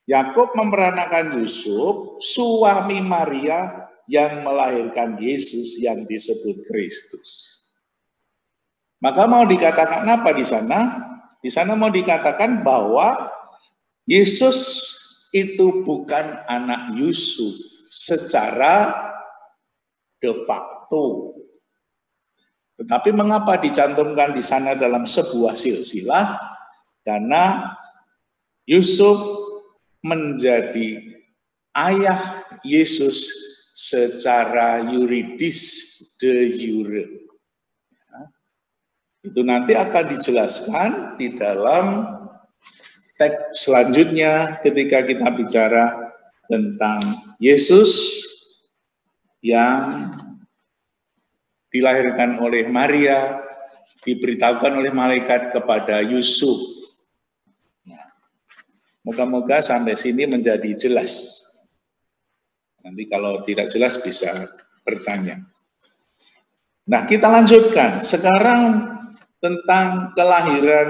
Yakub memperanakan Yusuf, suami Maria yang melahirkan Yesus yang disebut Kristus. Maka mau dikatakan apa di sana? Di sana mau dikatakan bahwa Yesus itu bukan anak Yusuf secara de facto. Tetapi mengapa dicantumkan di sana dalam sebuah silsilah? Karena Yusuf menjadi ayah Yesus secara yuridis de jure. Itu nanti akan dijelaskan di dalam teks selanjutnya ketika kita bicara tentang Yesus yang dilahirkan oleh Maria, diberitahukan oleh malaikat kepada Yusuf. Moga-moga sampai sini menjadi jelas. Nanti kalau tidak jelas bisa bertanya. Nah, kita lanjutkan. Sekarang tentang kelahiran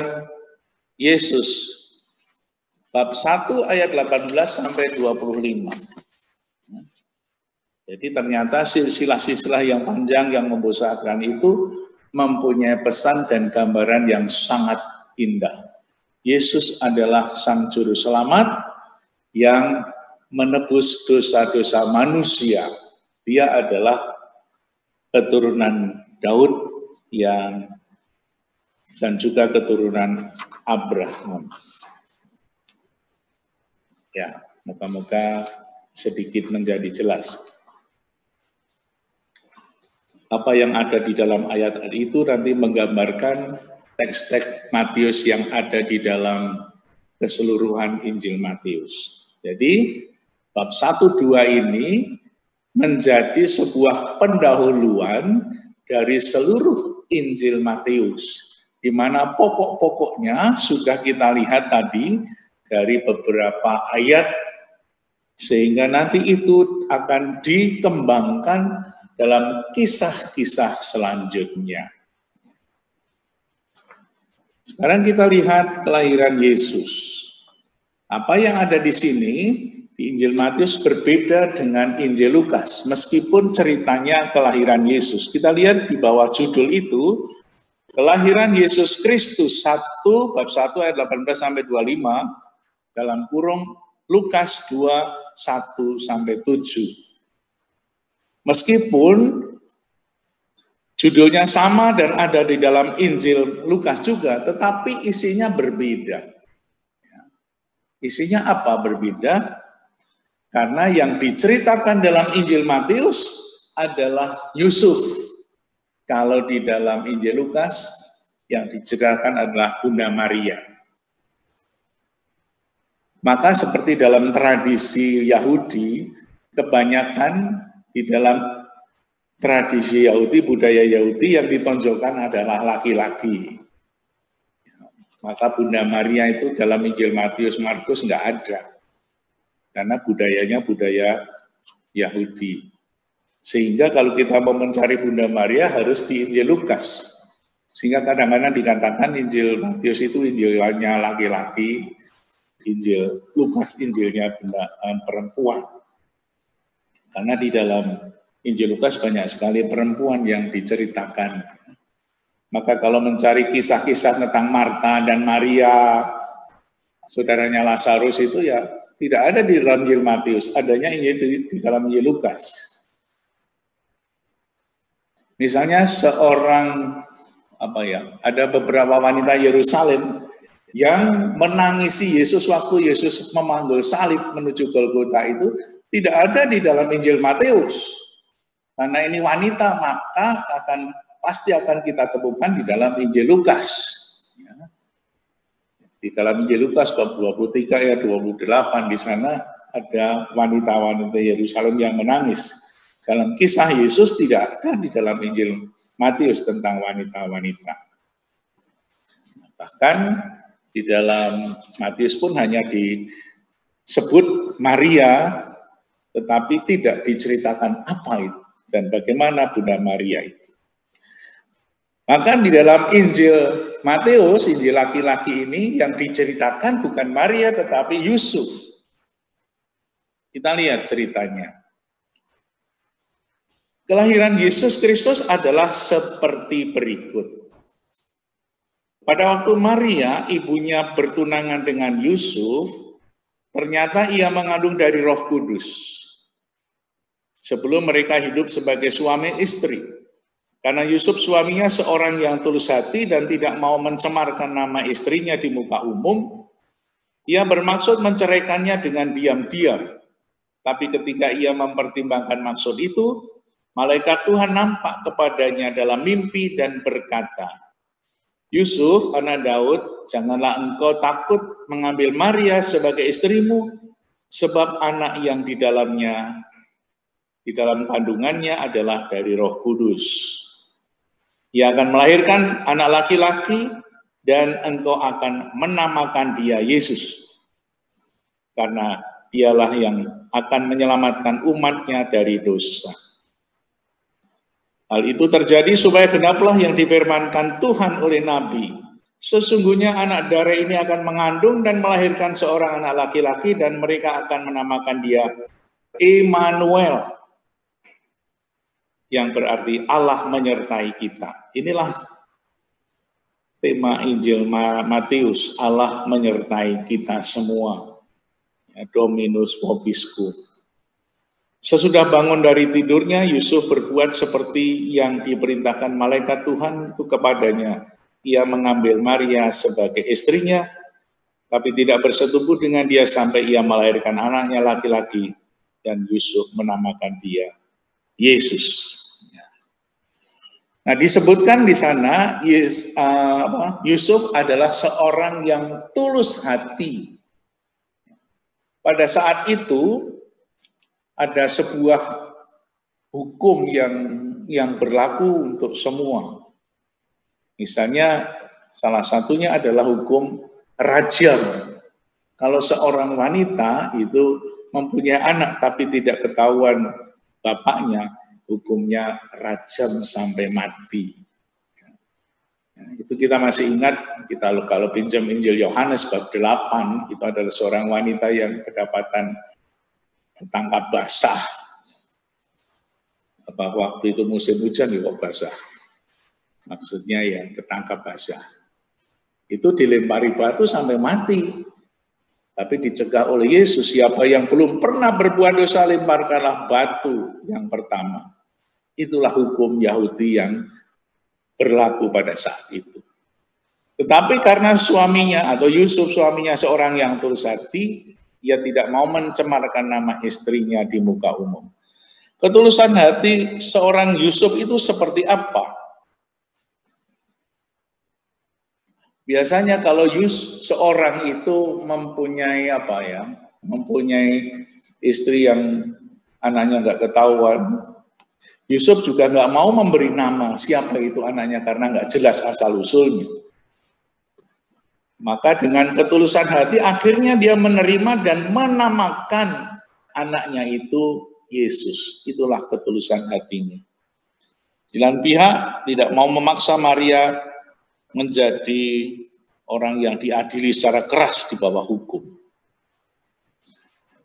Yesus. Bab 1 ayat 18 sampai 25. Jadi ternyata silsilah-silsilah yang panjang yang membosankan itu mempunyai pesan dan gambaran yang sangat indah. Yesus adalah Sang Juru Selamat yang menebus dosa-dosa manusia. Dia adalah keturunan Daud dan juga keturunan Abraham. Ya, moga-moga sedikit menjadi jelas. Apa yang ada di dalam ayat itu nanti menggambarkan teks-teks Matius yang ada di dalam keseluruhan Injil Matius. Jadi, bab 1-2 ini menjadi sebuah pendahuluan dari seluruh Injil Matius, di mana pokok-pokoknya sudah kita lihat tadi dari beberapa ayat, sehingga nanti itu akan dikembangkan dalam kisah-kisah selanjutnya. Sekarang kita lihat kelahiran Yesus. Apa yang ada di sini, di Injil Matius berbeda dengan Injil Lukas, meskipun ceritanya kelahiran Yesus. Kita lihat di bawah judul itu, kelahiran Yesus Kristus 1, bab 1 ayat 18 sampai 25, dalam kurung Lukas 2, 1 sampai 7. Meskipun judulnya sama dan ada di dalam Injil Lukas juga, tetapi isinya berbeda. Isinya apa berbeda? Karena yang diceritakan dalam Injil Matius adalah Yusuf. Kalau di dalam Injil Lukas, yang diceritakan adalah Bunda Maria. Maka seperti dalam tradisi Yahudi, kebanyakan di dalam tradisi Yahudi, budaya Yahudi yang ditonjolkan adalah laki-laki. Maka Bunda Maria itu dalam Injil Matius, Markus nggak ada. Karena budayanya budaya Yahudi. Sehingga kalau kita mau mencari Bunda Maria harus di Injil Lukas. Sehingga kadang-kadang dikatakan Injil Matius itu Injilnya laki-laki, Injil Lukas Injilnya perempuan. Karena di dalam Injil Lukas banyak sekali perempuan yang diceritakan. Maka kalau mencari kisah-kisah tentang Marta dan Maria, saudaranya Lazarus itu ya tidak ada di dalam Injil Matius, adanya di dalam Injil Lukas. Misalnya seorang ada beberapa wanita Yerusalem yang menangisi Yesus waktu Yesus memanggul salib menuju Golgota itu tidak ada di dalam Injil Matius. Karena ini wanita, maka pasti akan kita temukan di dalam Injil Lukas. Di dalam Injil Lukas bab 23 ayat 28 di sana ada wanita-wanita Yerusalem yang menangis. Dalam kisah Yesus tidak ada di dalam Injil Matius tentang wanita-wanita. Bahkan di dalam Matius pun hanya disebut Maria, tetapi tidak diceritakan apa itu dan bagaimana Bunda Maria itu. Maka di dalam Injil Matius, Injil laki-laki ini yang diceritakan bukan Maria tetapi Yusuf. Kita lihat ceritanya. Kelahiran Yesus Kristus adalah seperti berikut. Pada waktu Maria, ibunya bertunangan dengan Yusuf, ternyata ia mengandung dari Roh Kudus. Sebelum mereka hidup sebagai suami istri. Karena Yusuf suaminya seorang yang tulus hati dan tidak mau mencemarkan nama istrinya di muka umum, ia bermaksud menceraikannya dengan diam-diam. Tapi ketika ia mempertimbangkan maksud itu, malaikat Tuhan nampak kepadanya dalam mimpi dan berkata, Yusuf, anak Daud, janganlah engkau takut mengambil Maria sebagai istrimu, sebab anak yang di dalam kandungannya adalah dari Roh Kudus. Ia akan melahirkan anak laki-laki dan engkau akan menamakan dia Yesus. Karena dialah yang akan menyelamatkan umatnya dari dosa. Hal itu terjadi supaya genaplah yang difirmankan Tuhan oleh Nabi. Sesungguhnya anak darah ini akan mengandung dan melahirkan seorang anak laki-laki dan mereka akan menamakan dia Immanuel. Yang berarti Allah menyertai kita. Inilah tema Injil Matius, Allah menyertai kita semua. Dominus vobiscum. Sesudah bangun dari tidurnya, Yusuf berbuat seperti yang diperintahkan malaikat Tuhan itu kepadanya. Ia mengambil Maria sebagai istrinya, tapi tidak bersetubuh dengan dia sampai ia melahirkan anaknya laki-laki, dan Yusuf menamakan dia Yesus. Nah, disebutkan di sana Yusuf adalah seorang yang tulus hati. Pada saat itu ada sebuah hukum yang berlaku untuk semua. Misalnya salah satunya adalah hukum rajam. Kalau seorang wanita itu mempunyai anak tapi tidak ketahuan bapaknya, hukumnya rajam sampai mati. Itu kita masih ingat, kita kalau pinjam Injil Yohanes bab 8, itu adalah seorang wanita yang kedapatan tangkap basah. Apa waktu itu musim hujan kok basah? Maksudnya ya ketangkap basah. Itu dilempari batu sampai mati. Tapi dicegah oleh Yesus, siapa yang belum pernah berbuat dosa lemparkanlah batu yang pertama. Itulah hukum Yahudi yang berlaku pada saat itu. Tetapi karena suaminya atau Yusuf suaminya seorang yang tulus hati, ia tidak mau mencemarkan nama istrinya di muka umum. Ketulusan hati seorang Yusuf itu seperti apa? Biasanya kalau seorang itu mempunyai mempunyai istri yang anaknya nggak ketahuan, Yusuf juga nggak mau memberi nama siapa itu anaknya karena nggak jelas asal-usulnya. Maka dengan ketulusan hati akhirnya dia menerima dan menamakan anaknya itu Yesus. Itulah ketulusan hatinya. Di lain pihak tidak mau memaksa Maria menjadi orang yang diadili secara keras di bawah hukum.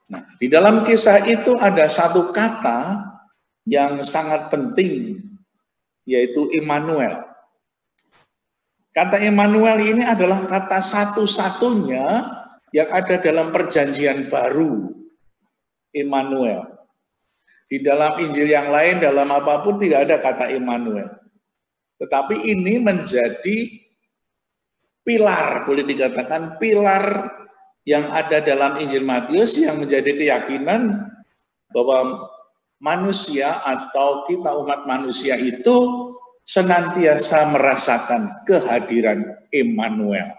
Nah, di dalam kisah itu ada satu kata yang sangat penting, yaitu Immanuel. Kata Immanuel ini adalah kata satu-satunya yang ada dalam perjanjian baru. Immanuel. Di dalam Injil yang lain, dalam apapun tidak ada kata Immanuel. Tetapi ini menjadi pilar, boleh dikatakan pilar yang ada dalam Injil Matius yang menjadi keyakinan bahwa manusia atau kita umat manusia itu senantiasa merasakan kehadiran Immanuel.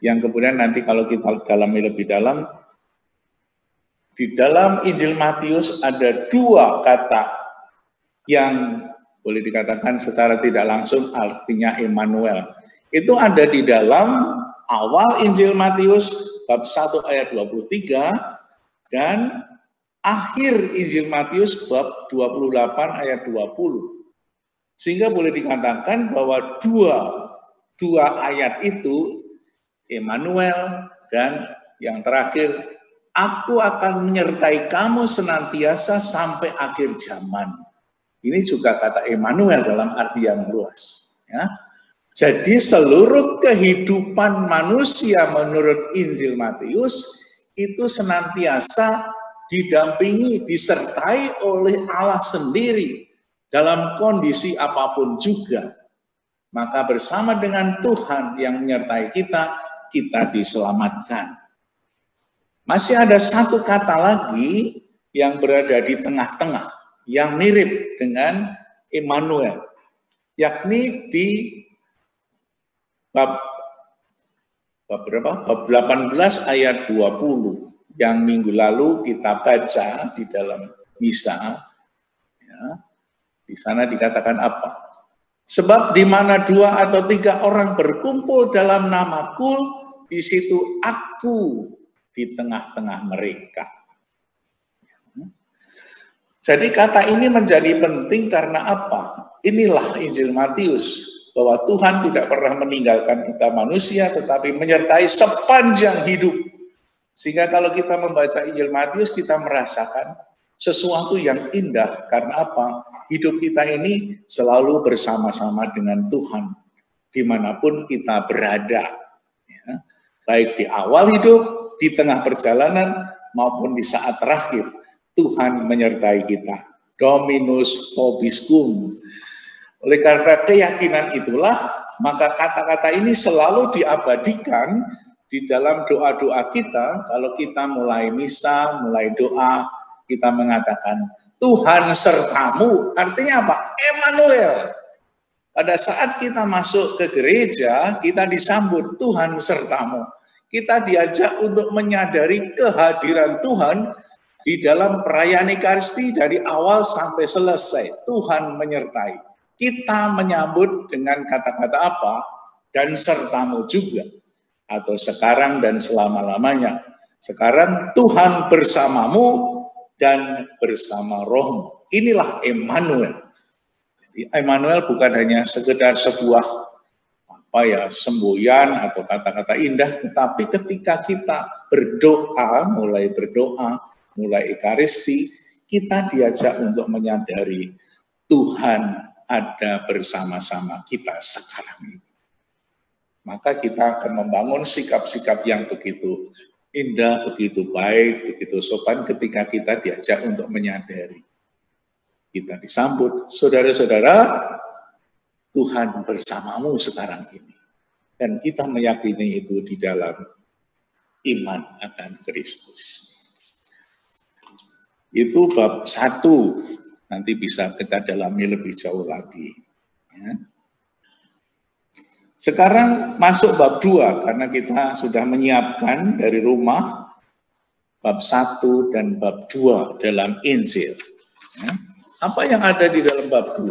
yang kemudian nanti kalau kita dalami lebih dalam, di dalam Injil Matius ada dua kata yang boleh dikatakan secara tidak langsung artinya Immanuel. Itu ada di dalam awal Injil Matius bab 1 ayat 23 dan akhir Injil Matius bab 28 ayat 20. Sehingga boleh dikatakan bahwa dua ayat itu Immanuel dan yang terakhir, aku akan menyertai kamu senantiasa sampai akhir zaman. Ini juga kata Immanuel dalam arti yang luas. Ya. Jadi seluruh kehidupan manusia menurut Injil Matius itu senantiasa didampingi, disertai oleh Allah sendiri dalam kondisi apapun juga. Maka bersama dengan Tuhan yang menyertai kita, kita diselamatkan. Masih ada satu kata lagi yang berada di tengah-tengah, yang mirip dengan Immanuel, yakni di bab 18 ayat 20 yang minggu lalu kita baca di dalam misa. Ya, di sana dikatakan apa? Sebab di mana 2 atau 3 orang berkumpul dalam namaku, di situ aku di tengah-tengah mereka. Jadi kata ini menjadi penting karena apa? Inilah Injil Matius, bahwa Tuhan tidak pernah meninggalkan kita manusia, tetapi menyertai sepanjang hidup. Sehingga kalau kita membaca Injil Matius, kita merasakan sesuatu yang indah. Karena apa? Hidup kita ini selalu bersama-sama dengan Tuhan, dimanapun kita berada. Ya. Baik di awal hidup, di tengah perjalanan, maupun di saat terakhir. Tuhan menyertai kita. Dominus vobiscum. Oleh karena keyakinan itulah, maka kata-kata ini selalu diabadikan di dalam doa-doa kita. Kalau kita mulai misa, mulai doa, kita mengatakan, Tuhan sertamu. Artinya apa? Immanuel. Pada saat kita masuk ke gereja, kita disambut Tuhan sertamu. Kita diajak untuk menyadari kehadiran Tuhan di dalam perayaan Ekaristi dari awal sampai selesai. Tuhan menyertai. Kita menyambut dengan kata-kata apa? Dan sertamu juga. Atau sekarang dan selama-lamanya. Sekarang Tuhan bersamamu dan bersama rohmu. Inilah Immanuel. Jadi Immanuel bukan hanya sekedar sebuah semboyan atau kata-kata indah, tetapi ketika kita berdoa, mulai Ekaristi, kita diajak untuk menyadari Tuhan ada bersama-sama kita sekarang ini. Maka kita akan membangun sikap-sikap yang begitu indah, begitu baik, begitu sopan ketika kita diajak untuk menyadari. Kita disambut, saudara-saudara, Tuhan bersamamu sekarang ini. Dan kita meyakini itu di dalam iman akan Kristus. Itu bab 1, nanti bisa kita dalami lebih jauh lagi. Ya. Sekarang masuk bab 2, karena kita sudah menyiapkan dari rumah bab 1 dan bab 2 dalam Injil. Ya. Apa yang ada di dalam bab 2?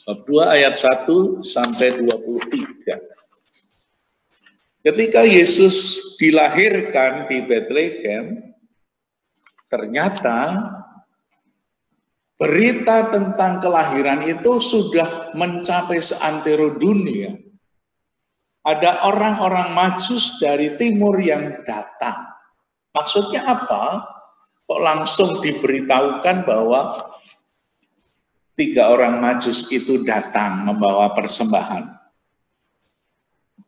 Bab 2 ayat 1 sampai 23. Ketika Yesus dilahirkan di Bethlehem, ternyata berita tentang kelahiran itu sudah mencapai seantero dunia. Ada orang-orang Majus dari timur yang datang. Maksudnya apa? Kok langsung diberitahukan bahwa 3 orang Majus itu datang membawa persembahan?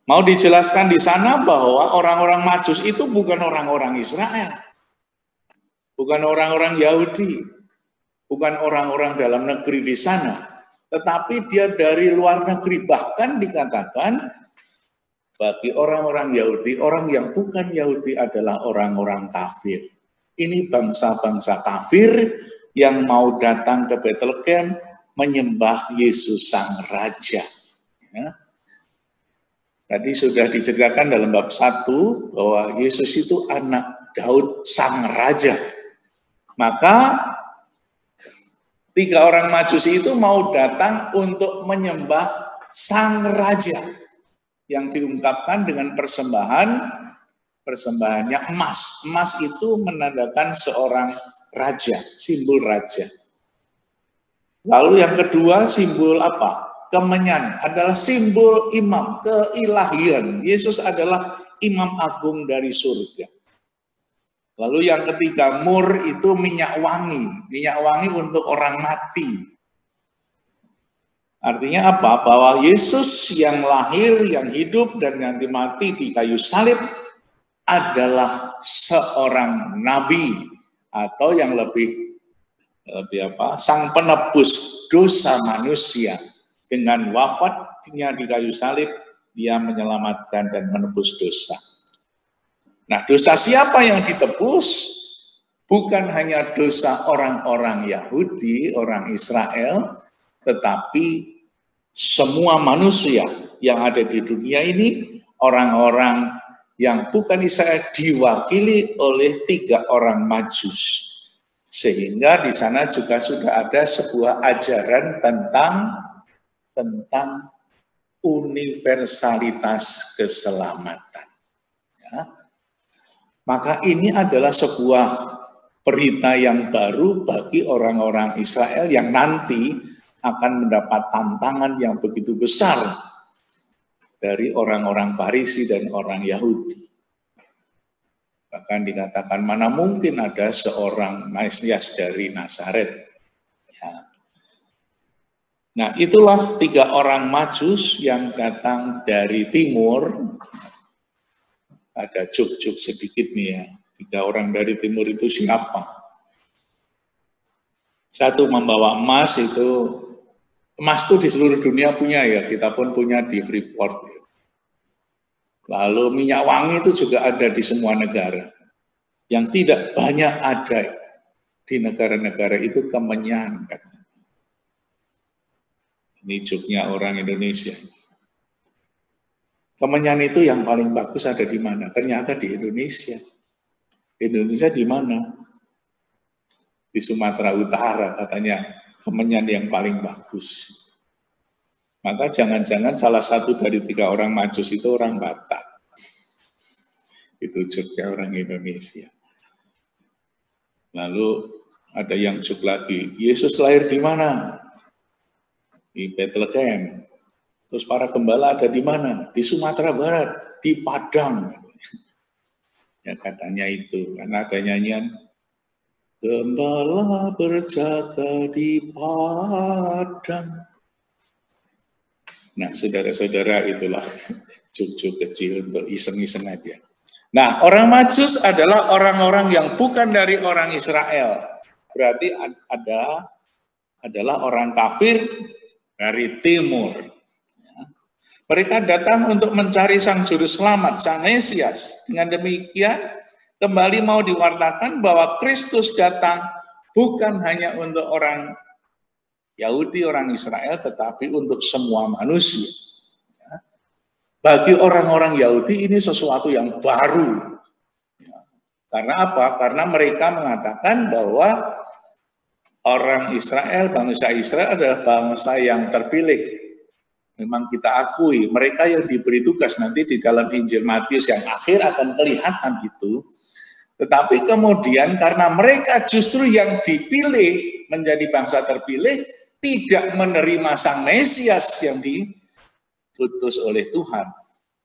Mau dijelaskan di sana bahwa orang-orang Majus itu bukan orang-orang Israel. Bukan orang-orang Yahudi. Bukan orang-orang dalam negeri di sana. Tetapi dia dari luar negeri. Bahkan dikatakan bagi orang-orang Yahudi, orang yang bukan Yahudi adalah orang-orang kafir. Ini bangsa-bangsa kafir yang mau datang ke Bethlehem menyembah Yesus Sang Raja. Ya. Tadi sudah diceritakan dalam bab 1 bahwa Yesus itu anak Daud sang raja. Maka 3 orang Majusi itu mau datang untuk menyembah sang raja yang diungkapkan dengan persembahannya emas. Emas itu menandakan seorang raja, simbol raja. Lalu yang kedua simbol apa? Kemenyan adalah simbol imam, keilahian. Yesus adalah imam agung dari surga. Lalu yang ketiga, mur itu minyak wangi untuk orang mati. Artinya apa? Bahwa Yesus yang lahir, yang hidup, dan nanti mati di kayu salib adalah seorang nabi, atau yang lebih sang penebus dosa manusia. Dengan wafatnya di kayu salib, dia menyelamatkan dan menebus dosa. Nah, dosa siapa yang ditebus? Bukan hanya dosa orang-orang Yahudi, orang Israel, tetapi semua manusia yang ada di dunia ini, orang-orang yang bukan Israel, diwakili oleh 3 orang Majus. Sehingga di sana juga sudah ada sebuah ajaran tentang universalitas keselamatan. Ya. Maka ini adalah sebuah berita yang baru bagi orang-orang Israel yang nanti akan mendapat tantangan yang begitu besar dari orang-orang Farisi dan orang Yahudi. Bahkan dikatakan mana mungkin ada seorang Mesias dari Nazaret. Ya. Nah, itulah 3 orang Majus yang datang dari timur. Ada juk-juk sedikit nih ya. 3 orang dari timur itu siapa? Satu membawa emas itu. Emas itu di seluruh dunia punya ya. Kita pun punya di Freeport. Lalu minyak wangi itu juga ada di semua negara. Yang tidak banyak ada di negara-negara itu kemenyan, katanya. Ini joknya orang Indonesia. Kemenyan itu yang paling bagus ada di mana? Ternyata di Indonesia. Indonesia di mana? Di Sumatera Utara katanya kemenyan yang paling bagus. Maka jangan-jangan salah satu dari 3 orang Majus itu orang Batak. Itu joknya orang Indonesia. Lalu ada yang jok lagi. Yesus lahir di mana? Di Bethlehem. Terus para gembala ada di mana? Di Sumatera Barat, di Padang. Ya katanya itu, karena ada nyanyian, gembala berjaga di Padang. Nah, saudara-saudara, itulah juk-juk kecil untuk iseng-iseng aja. Nah, orang Majus adalah orang-orang yang bukan dari orang Israel. Berarti adalah orang kafir dari timur. Mereka datang untuk mencari sang juru selamat, sang Mesias. Dengan demikian, kembali mau diwartakan bahwa Kristus datang bukan hanya untuk orang Yahudi, orang Israel, tetapi untuk semua manusia. Bagi orang-orang Yahudi ini sesuatu yang baru. Karena apa? Karena mereka mengatakan bahwa orang Israel, bangsa Israel adalah bangsa yang terpilih. Memang kita akui, mereka yang diberi tugas nanti di dalam Injil Matius yang akhir akan kelihatan itu. Tetapi kemudian karena mereka justru yang dipilih menjadi bangsa terpilih, tidak menerima sang Mesias yang diutus oleh Tuhan.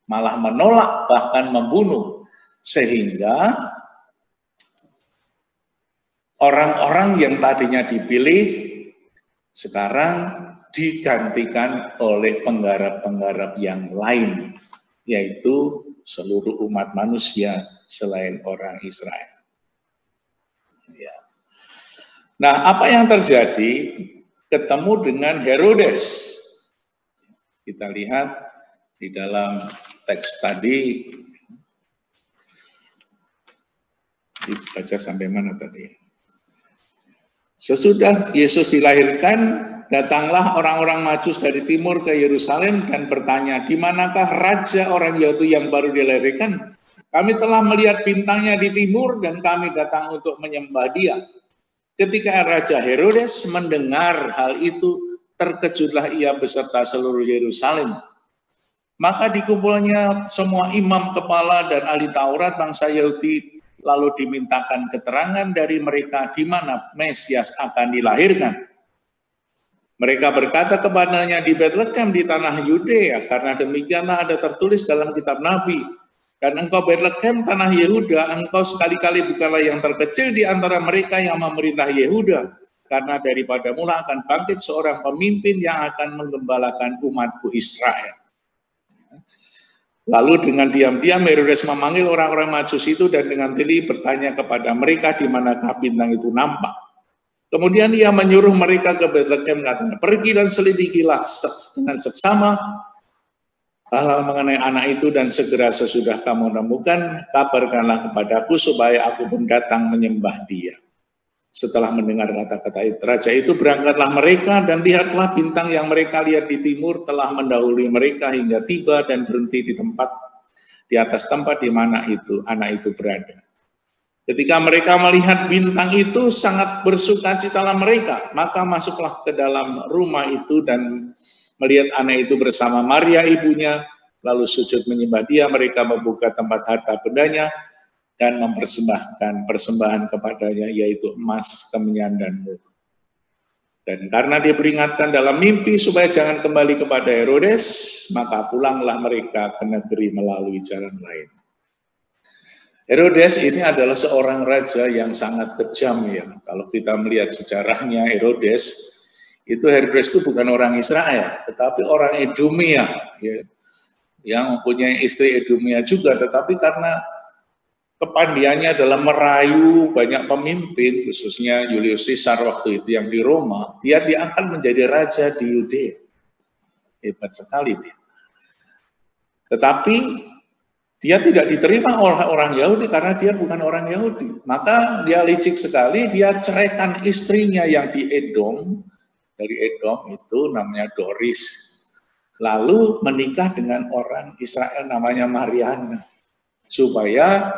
Malah menolak, bahkan membunuh. Sehingga orang-orang yang tadinya dipilih sekarang digantikan oleh penggarap-penggarap yang lain, yaitu seluruh umat manusia selain orang Israel. Ya. Nah, apa yang terjadi? Ketemu dengan Herodes. Kita lihat di dalam teks tadi, dibaca sampai mana tadi? Sesudah Yesus dilahirkan, datanglah orang-orang Majus dari timur ke Yerusalem dan bertanya, di manakah raja orang Yahudi yang baru dilahirkan? Kami telah melihat bintangnya di timur dan kami datang untuk menyembah dia. Ketika Raja Herodes mendengar hal itu, terkejutlah ia beserta seluruh Yerusalem. Maka dikumpulnya semua imam kepala dan ahli Taurat bangsa Yahudi, lalu dimintakan keterangan dari mereka di mana Mesias akan dilahirkan. Mereka berkata kepadanya, di Bethlehem di tanah Yudea, karena demikianlah ada tertulis dalam kitab Nabi. Dan engkau Bethlehem tanah Yehuda, engkau sekali-kali bukanlah yang terkecil di antara mereka yang memerintah Yehuda, karena daripada mula akan bangkit seorang pemimpin yang akan menggembalakan umatku Israel. Lalu dengan diam-diam Herodes memanggil orang-orang Majus itu dan dengan teliti bertanya kepada mereka di manakah bintang itu nampak. Kemudian ia menyuruh mereka ke Bethlehem, katanya, pergi dan selidikilah dengan seksama hal mengenai anak itu, dan segera sesudah kamu menemukan, kabarkanlah kepadaku supaya aku pun datang menyembah dia. Setelah mendengar kata-kata itu, raja itu berangkatlah mereka, dan lihatlah bintang yang mereka lihat di timur telah mendahului mereka hingga tiba dan berhenti di atas tempat di mana anak itu berada. Ketika mereka melihat bintang itu, sangat bersukacitalah mereka, maka masuklah ke dalam rumah itu dan melihat anak itu bersama Maria ibunya, lalu sujud menyembah dia. Mereka membuka tempat harta bendanya dan mempersembahkan persembahan kepadanya, yaitu emas, kemenyan, dan mur. Dan karena dia peringatkan dalam mimpi supaya jangan kembali kepada Herodes, maka pulanglah mereka ke negeri melalui jalan lain. Herodes ini adalah seorang raja yang sangat kejam ya. Kalau kita melihat sejarahnya Herodes itu bukan orang Israel, tetapi orang Edomia, ya, yang mempunyai istri Edomia juga. Tetapi karena kepandiannya adalah merayu banyak pemimpin, khususnya Julius Caesar waktu itu yang di Roma, dia diangkat menjadi raja di Yudea. Hebat sekali dia. Tetapi dia tidak diterima oleh orang Yahudi karena dia bukan orang Yahudi. Maka dia licik sekali, dia ceraikan istrinya yang di Edom, dari Edom itu namanya Doris. Lalu menikah dengan orang Israel namanya Mariana. Supaya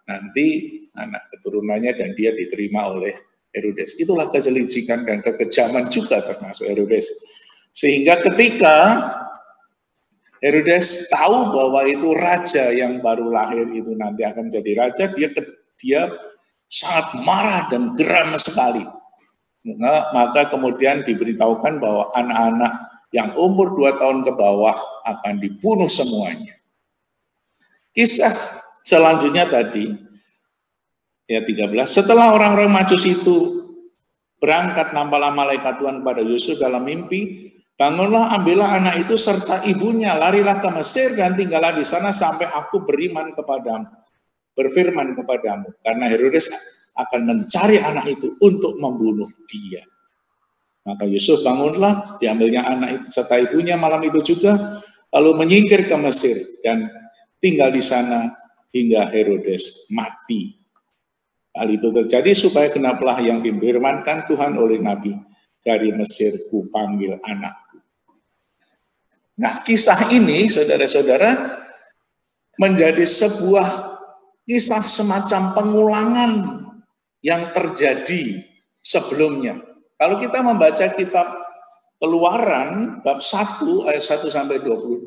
nanti anak keturunannya dan dia diterima oleh Herodes. Itulah kejelicikan dan kekejaman juga termasuk Herodes. Sehingga ketika Herodes tahu bahwa itu raja yang baru lahir itu nanti akan jadi raja, dia sangat marah dan geram sekali. Maka kemudian diberitahukan bahwa anak-anak yang umur 2 tahun ke bawah akan dibunuh semuanya. Kisah selanjutnya tadi, ya 13, setelah orang-orang Majus itu berangkat, nampaklah malaikat Tuhan pada Yusuf dalam mimpi, bangunlah, ambillah anak itu serta ibunya, larilah ke Mesir dan tinggallah di sana sampai aku berfirman kepadamu, karena Herodes akan mencari anak itu untuk membunuh dia. Maka Yusuf bangunlah, diambilnya anak itu serta ibunya malam itu juga, lalu menyingkir ke Mesir dan tinggal di sana hingga Herodes mati. Hal itu terjadi supaya genaplah yang difirmankan Tuhan oleh Nabi, dari Mesir ku panggil anakku. Nah, kisah ini, saudara-saudara, menjadi sebuah kisah semacam pengulangan yang terjadi sebelumnya. Kalau kita membaca kitab Keluaran, bab 1, ayat 1 sampai 22,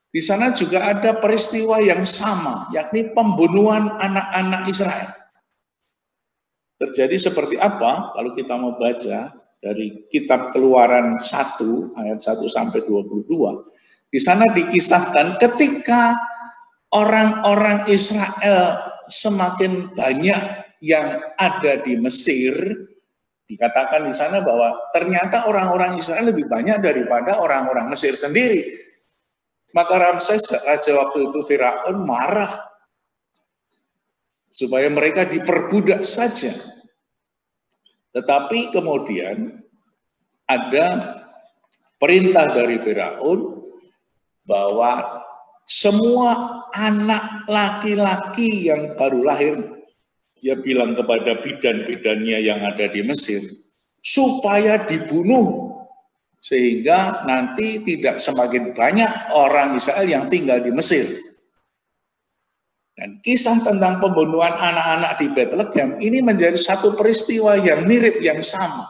di sana juga ada peristiwa yang sama, yakni pembunuhan anak-anak Israel. Terjadi seperti apa kalau kita mau baca dari kitab Keluaran 1 ayat 1 sampai 22. Di sana dikisahkan ketika orang-orang Israel semakin banyak yang ada di Mesir, dikatakan di sana bahwa ternyata orang-orang Israel lebih banyak daripada orang-orang Mesir sendiri. Maka Ramses, raja waktu itu Firaun, marah supaya mereka diperbudak saja. Tetapi kemudian ada perintah dari Firaun bahwa semua anak laki-laki yang baru lahir, dia bilang kepada bidan-bidannya yang ada di Mesir, supaya dibunuh, sehingga nanti tidak semakin banyak orang Israel yang tinggal di Mesir. Dan kisah tentang pembunuhan anak-anak di Bethlehem ini menjadi satu peristiwa yang mirip, yang sama.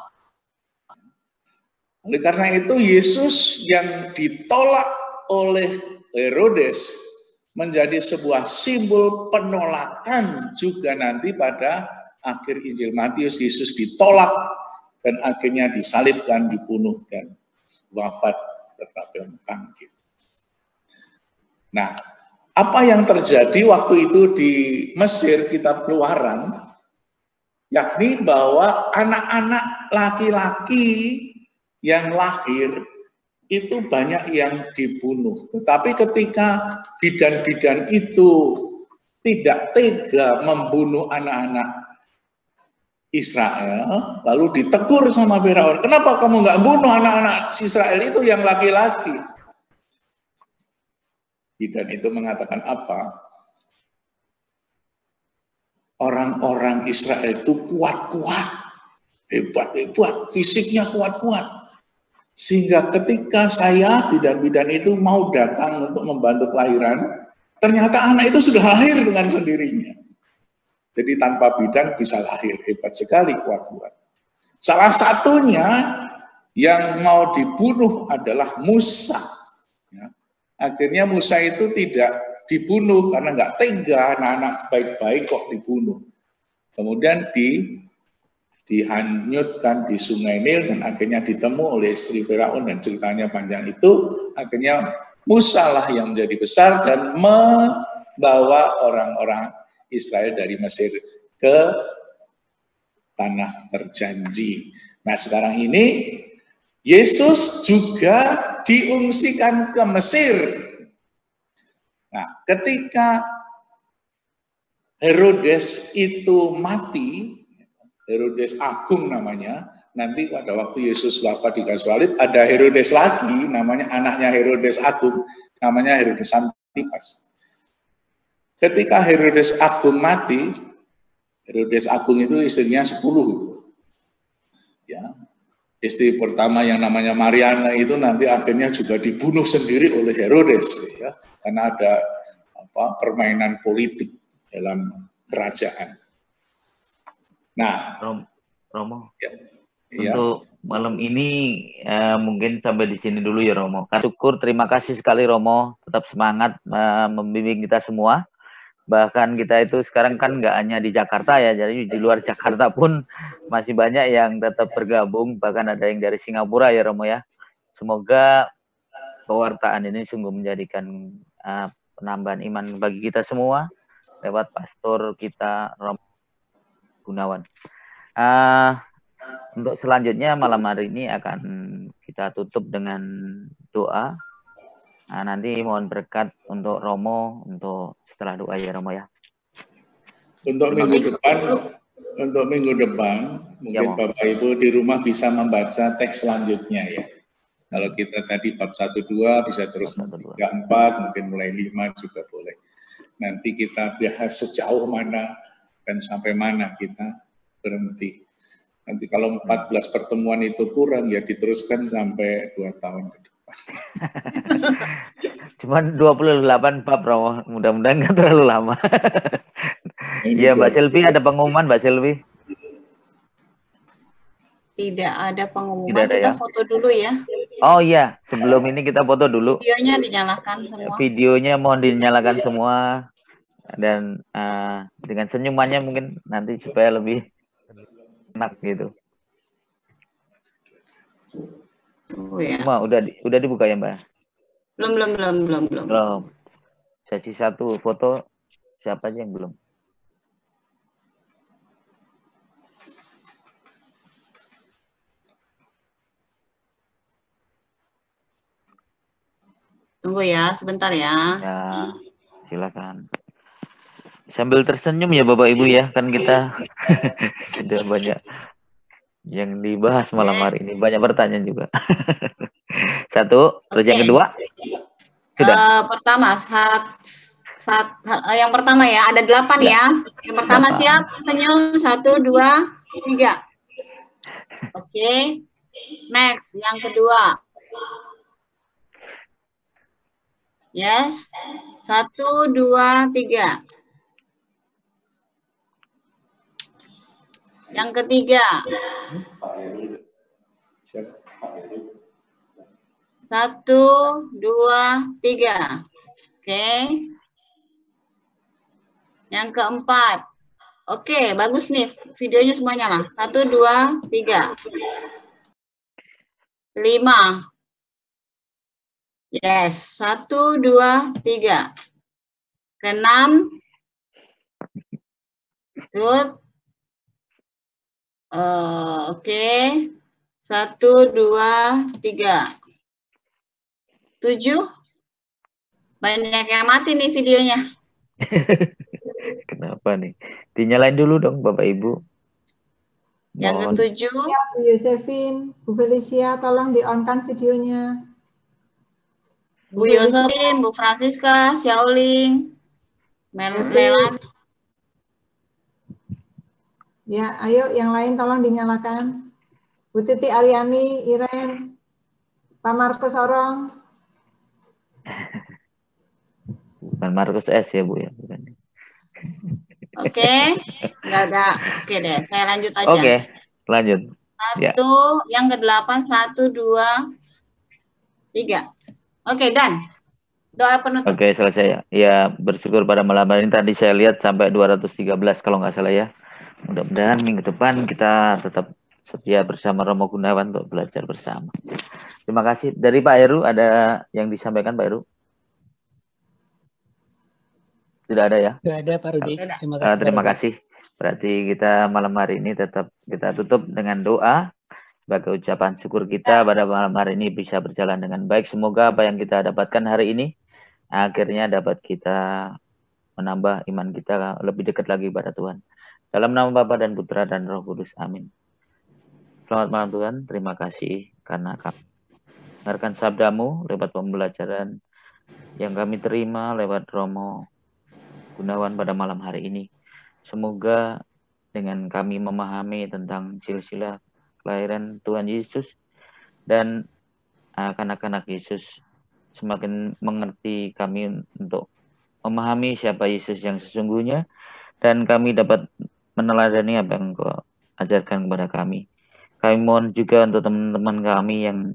Oleh karena itu, Yesus yang ditolak oleh Herodes menjadi sebuah simbol penolakan juga nanti pada akhir Injil Matius. Yesus ditolak dan akhirnya disalibkan, dibunuh, dan wafat tetapi bangkit. Nah, apa yang terjadi waktu itu di Mesir, kitab Keluaran, yakni bahwa anak-anak laki-laki yang lahir itu banyak yang dibunuh. Tetapi ketika bidan-bidan itu tidak tega membunuh anak-anak Israel, lalu ditegur sama Firaun, kenapa kamu nggak bunuh anak-anak Israel itu yang laki-laki? Bidan itu mengatakan apa? Orang-orang Israel itu kuat-kuat, hebat-hebat, fisiknya kuat-kuat. Sehingga ketika saya, bidan-bidan itu mau datang untuk membantu kelahiran, ternyata anak itu sudah lahir dengan sendirinya. Jadi tanpa bidan bisa lahir, hebat sekali, kuat-kuat. Salah satunya yang mau dibunuh adalah Musa. Ya. Akhirnya Musa itu tidak dibunuh karena nggak tega, anak-anak baik-baik kok dibunuh. Kemudian dihanyutkan di Sungai Nil dan akhirnya ditemu oleh istri Firaun, dan ceritanya panjang itu. Akhirnya Musa lah yang menjadi besar dan membawa orang-orang Israel dari Mesir ke tanah terjanji. Nah, sekarang ini Yesus juga diungsikan ke Mesir. Nah, ketika Herodes itu mati, Herodes Agung namanya, nanti pada waktu Yesus wafat di kayu salib, ada Herodes lagi, namanya anaknya Herodes Agung, namanya Herodes Antipas. Ketika Herodes Agung mati, Herodes Agung itu istrinya 10. Ya. Istri pertama yang namanya Mariana itu nanti akhirnya juga dibunuh sendiri oleh Herodes, ya, karena ada permainan politik dalam kerajaan. Nah, Romo, ya. Untuk malam ini mungkin sampai di sini dulu ya Romo. Syukur, terima kasih sekali Romo, tetap semangat membimbing kita semua. Bahkan kita itu sekarang kan nggak hanya di Jakarta ya, jadi di luar Jakarta pun masih banyak yang tetap bergabung, bahkan ada yang dari Singapura ya Romo ya. Semoga pewartaan ini sungguh menjadikan penambahan iman bagi kita semua lewat pastor kita Romo Gunawan. Untuk selanjutnya malam hari ini akan kita tutup dengan doa. Nah, nanti mohon berkat untuk Romo untuk setelah doa ya Romo ya. Untuk minggu depan mungkin ya, Bapak Ibu di rumah bisa membaca teks selanjutnya ya. Kalau kita tadi bab 1-2 bisa terus 3-4, mungkin mulai 5 juga boleh. Nanti kita bahas sejauh mana dan sampai mana kita berhenti. Nanti kalau 14 pertemuan itu kurang ya diteruskan sampai 2 tahun ke depan. Cuman 28 bab Romo, mudah-mudahan nggak terlalu lama. Iya Mbak Silvi, ada pengumuman Mbak Silvi? Tidak ada pengumuman, tidak ada, kita ya? Foto dulu ya. Oh iya, sebelum ini kita foto dulu. Videonya dinyalakan semua. Videonya mohon dinyalakan semua. Dan dengan senyumannya mungkin nanti supaya lebih enak gitu. Oh, ya. Semua udah dibuka ya Mbak? Belum. Sesi 1 foto, siapa aja yang belum? Tunggu ya, sebentar ya. Ya, silakan. Sambil tersenyum ya Bapak Ibu ya, kan kita sudah banyak yang dibahas malam hari ini, banyak pertanyaan juga. 1, terus yang kedua? Sudah. Pertama, yang pertama ya, ada 8 ya. Yang pertama 8. Siap, senyum, 1, 2, 3. Oke. Oke. Next, yang kedua. Yes. 1, 2, 3. Yang ketiga. 1, 2, 3. Oke. Yang keempat. Oke, bagus nih videonya semuanya lah. 1, 2, 3. 5. Yes, 1, 2, 3. Ke-6. Good. Oke. 1, 2, 3. 7. Banyak yang mati nih videonya. Kenapa nih? Dinyalain dulu dong Bapak Ibu. Yang Mohon. ke-7. Ya, Bu Yosefin, Bu Felicia, tolong di-on-kan videonya. Bu Yosefin, Bu Francisca, Xiaoling, Melan. Ya, ayo yang lain tolong dinyalakan. Bu Titi Aryani, Iren, Pak Markus Orong. Bukan Markus S ya Bu ya. Bukan. Oke, nggak ada. Oke deh, saya lanjut aja. Oke, lanjut. Ya. Yang ke-8, 1, 2, 3. Oke, dan doa penutup. Oke, selesai ya. Ya, bersyukur pada malam hari ini tadi saya lihat sampai 213 kalau nggak salah ya. Mudah-mudahan minggu depan kita tetap setia bersama Romo Gunawan untuk belajar bersama. Terima kasih. Dari Pak Heru ada yang disampaikan Pak Heru? Tidak ada ya? Tidak ada Pak Rudi. Terima kasih. Terima kasih. Berarti kita malam hari ini tetap kita tutup dengan doa sebagai ucapan syukur kita pada malam hari ini bisa berjalan dengan baik. Semoga apa yang kita dapatkan hari ini akhirnya dapat kita menambah iman kita lebih dekat lagi pada Tuhan. Dalam nama Bapa dan Putra dan Roh Kudus. Amin. Selamat malam Tuhan. Terima kasih karena kami mendengarkan sabdamu lewat pembelajaran yang kami terima lewat Romo Gunawan pada malam hari ini. Semoga dengan kami memahami tentang silsilah kelahiran Tuhan Yesus dan anak-anak Yesus, semakin mengerti kami untuk memahami siapa Yesus yang sesungguhnya, dan kami dapat meneladani apa yang Engkau ajarkan kepada kami. Kami mohon juga untuk teman-teman kami yang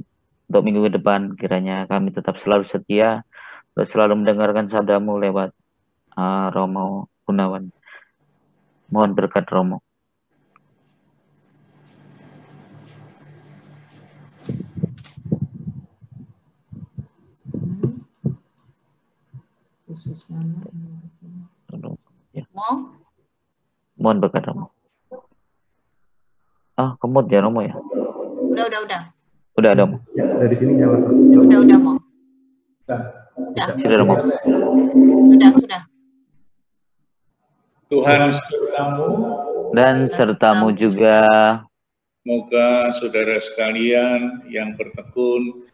untuk minggu depan, kiranya kami tetap selalu setia, untuk selalu mendengarkan sabdamu lewat Romo Gunawan. Mohon berkat Romo. Mohon berkat Romo. Kemut ya Romo ya? Udah. Udah ada Romo. Ya, dari sini nyala. Udah Mo. Sudah Romo. Sudah. Tuhan sertamu dan sertamu juga. Semoga saudara sekalian yang bertekun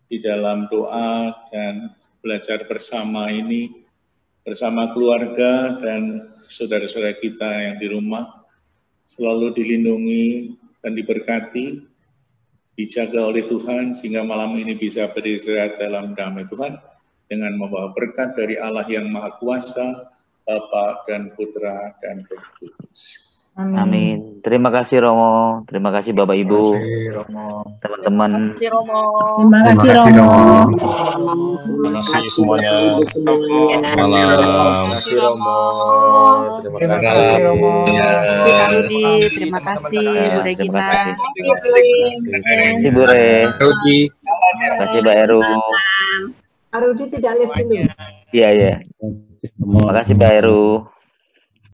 di dalam doa dan belajar bersama ini, bersama keluarga dan saudara-saudara kita yang di rumah, selalu dilindungi dan diberkati, dijaga oleh Tuhan, sehingga malam ini bisa beristirahat dalam damai Tuhan, dengan membawa berkat dari Allah yang Maha Kuasa, Bapa dan Putra dan Roh Kudus. Amin. Terima kasih Romo. Terima kasih Bapak Ibu. Teman-teman. Terima kasih Romo. Terima kasih semuanya. Terima kasih Romo. Terima kasih Romo. Pak Rudi, terima kasih Bu Regina. Terima kasih Bu Re. Terima kasih Mbak Heru. Pak Rudi tidak live dulu. Iya. Terima kasih Mbak Heru.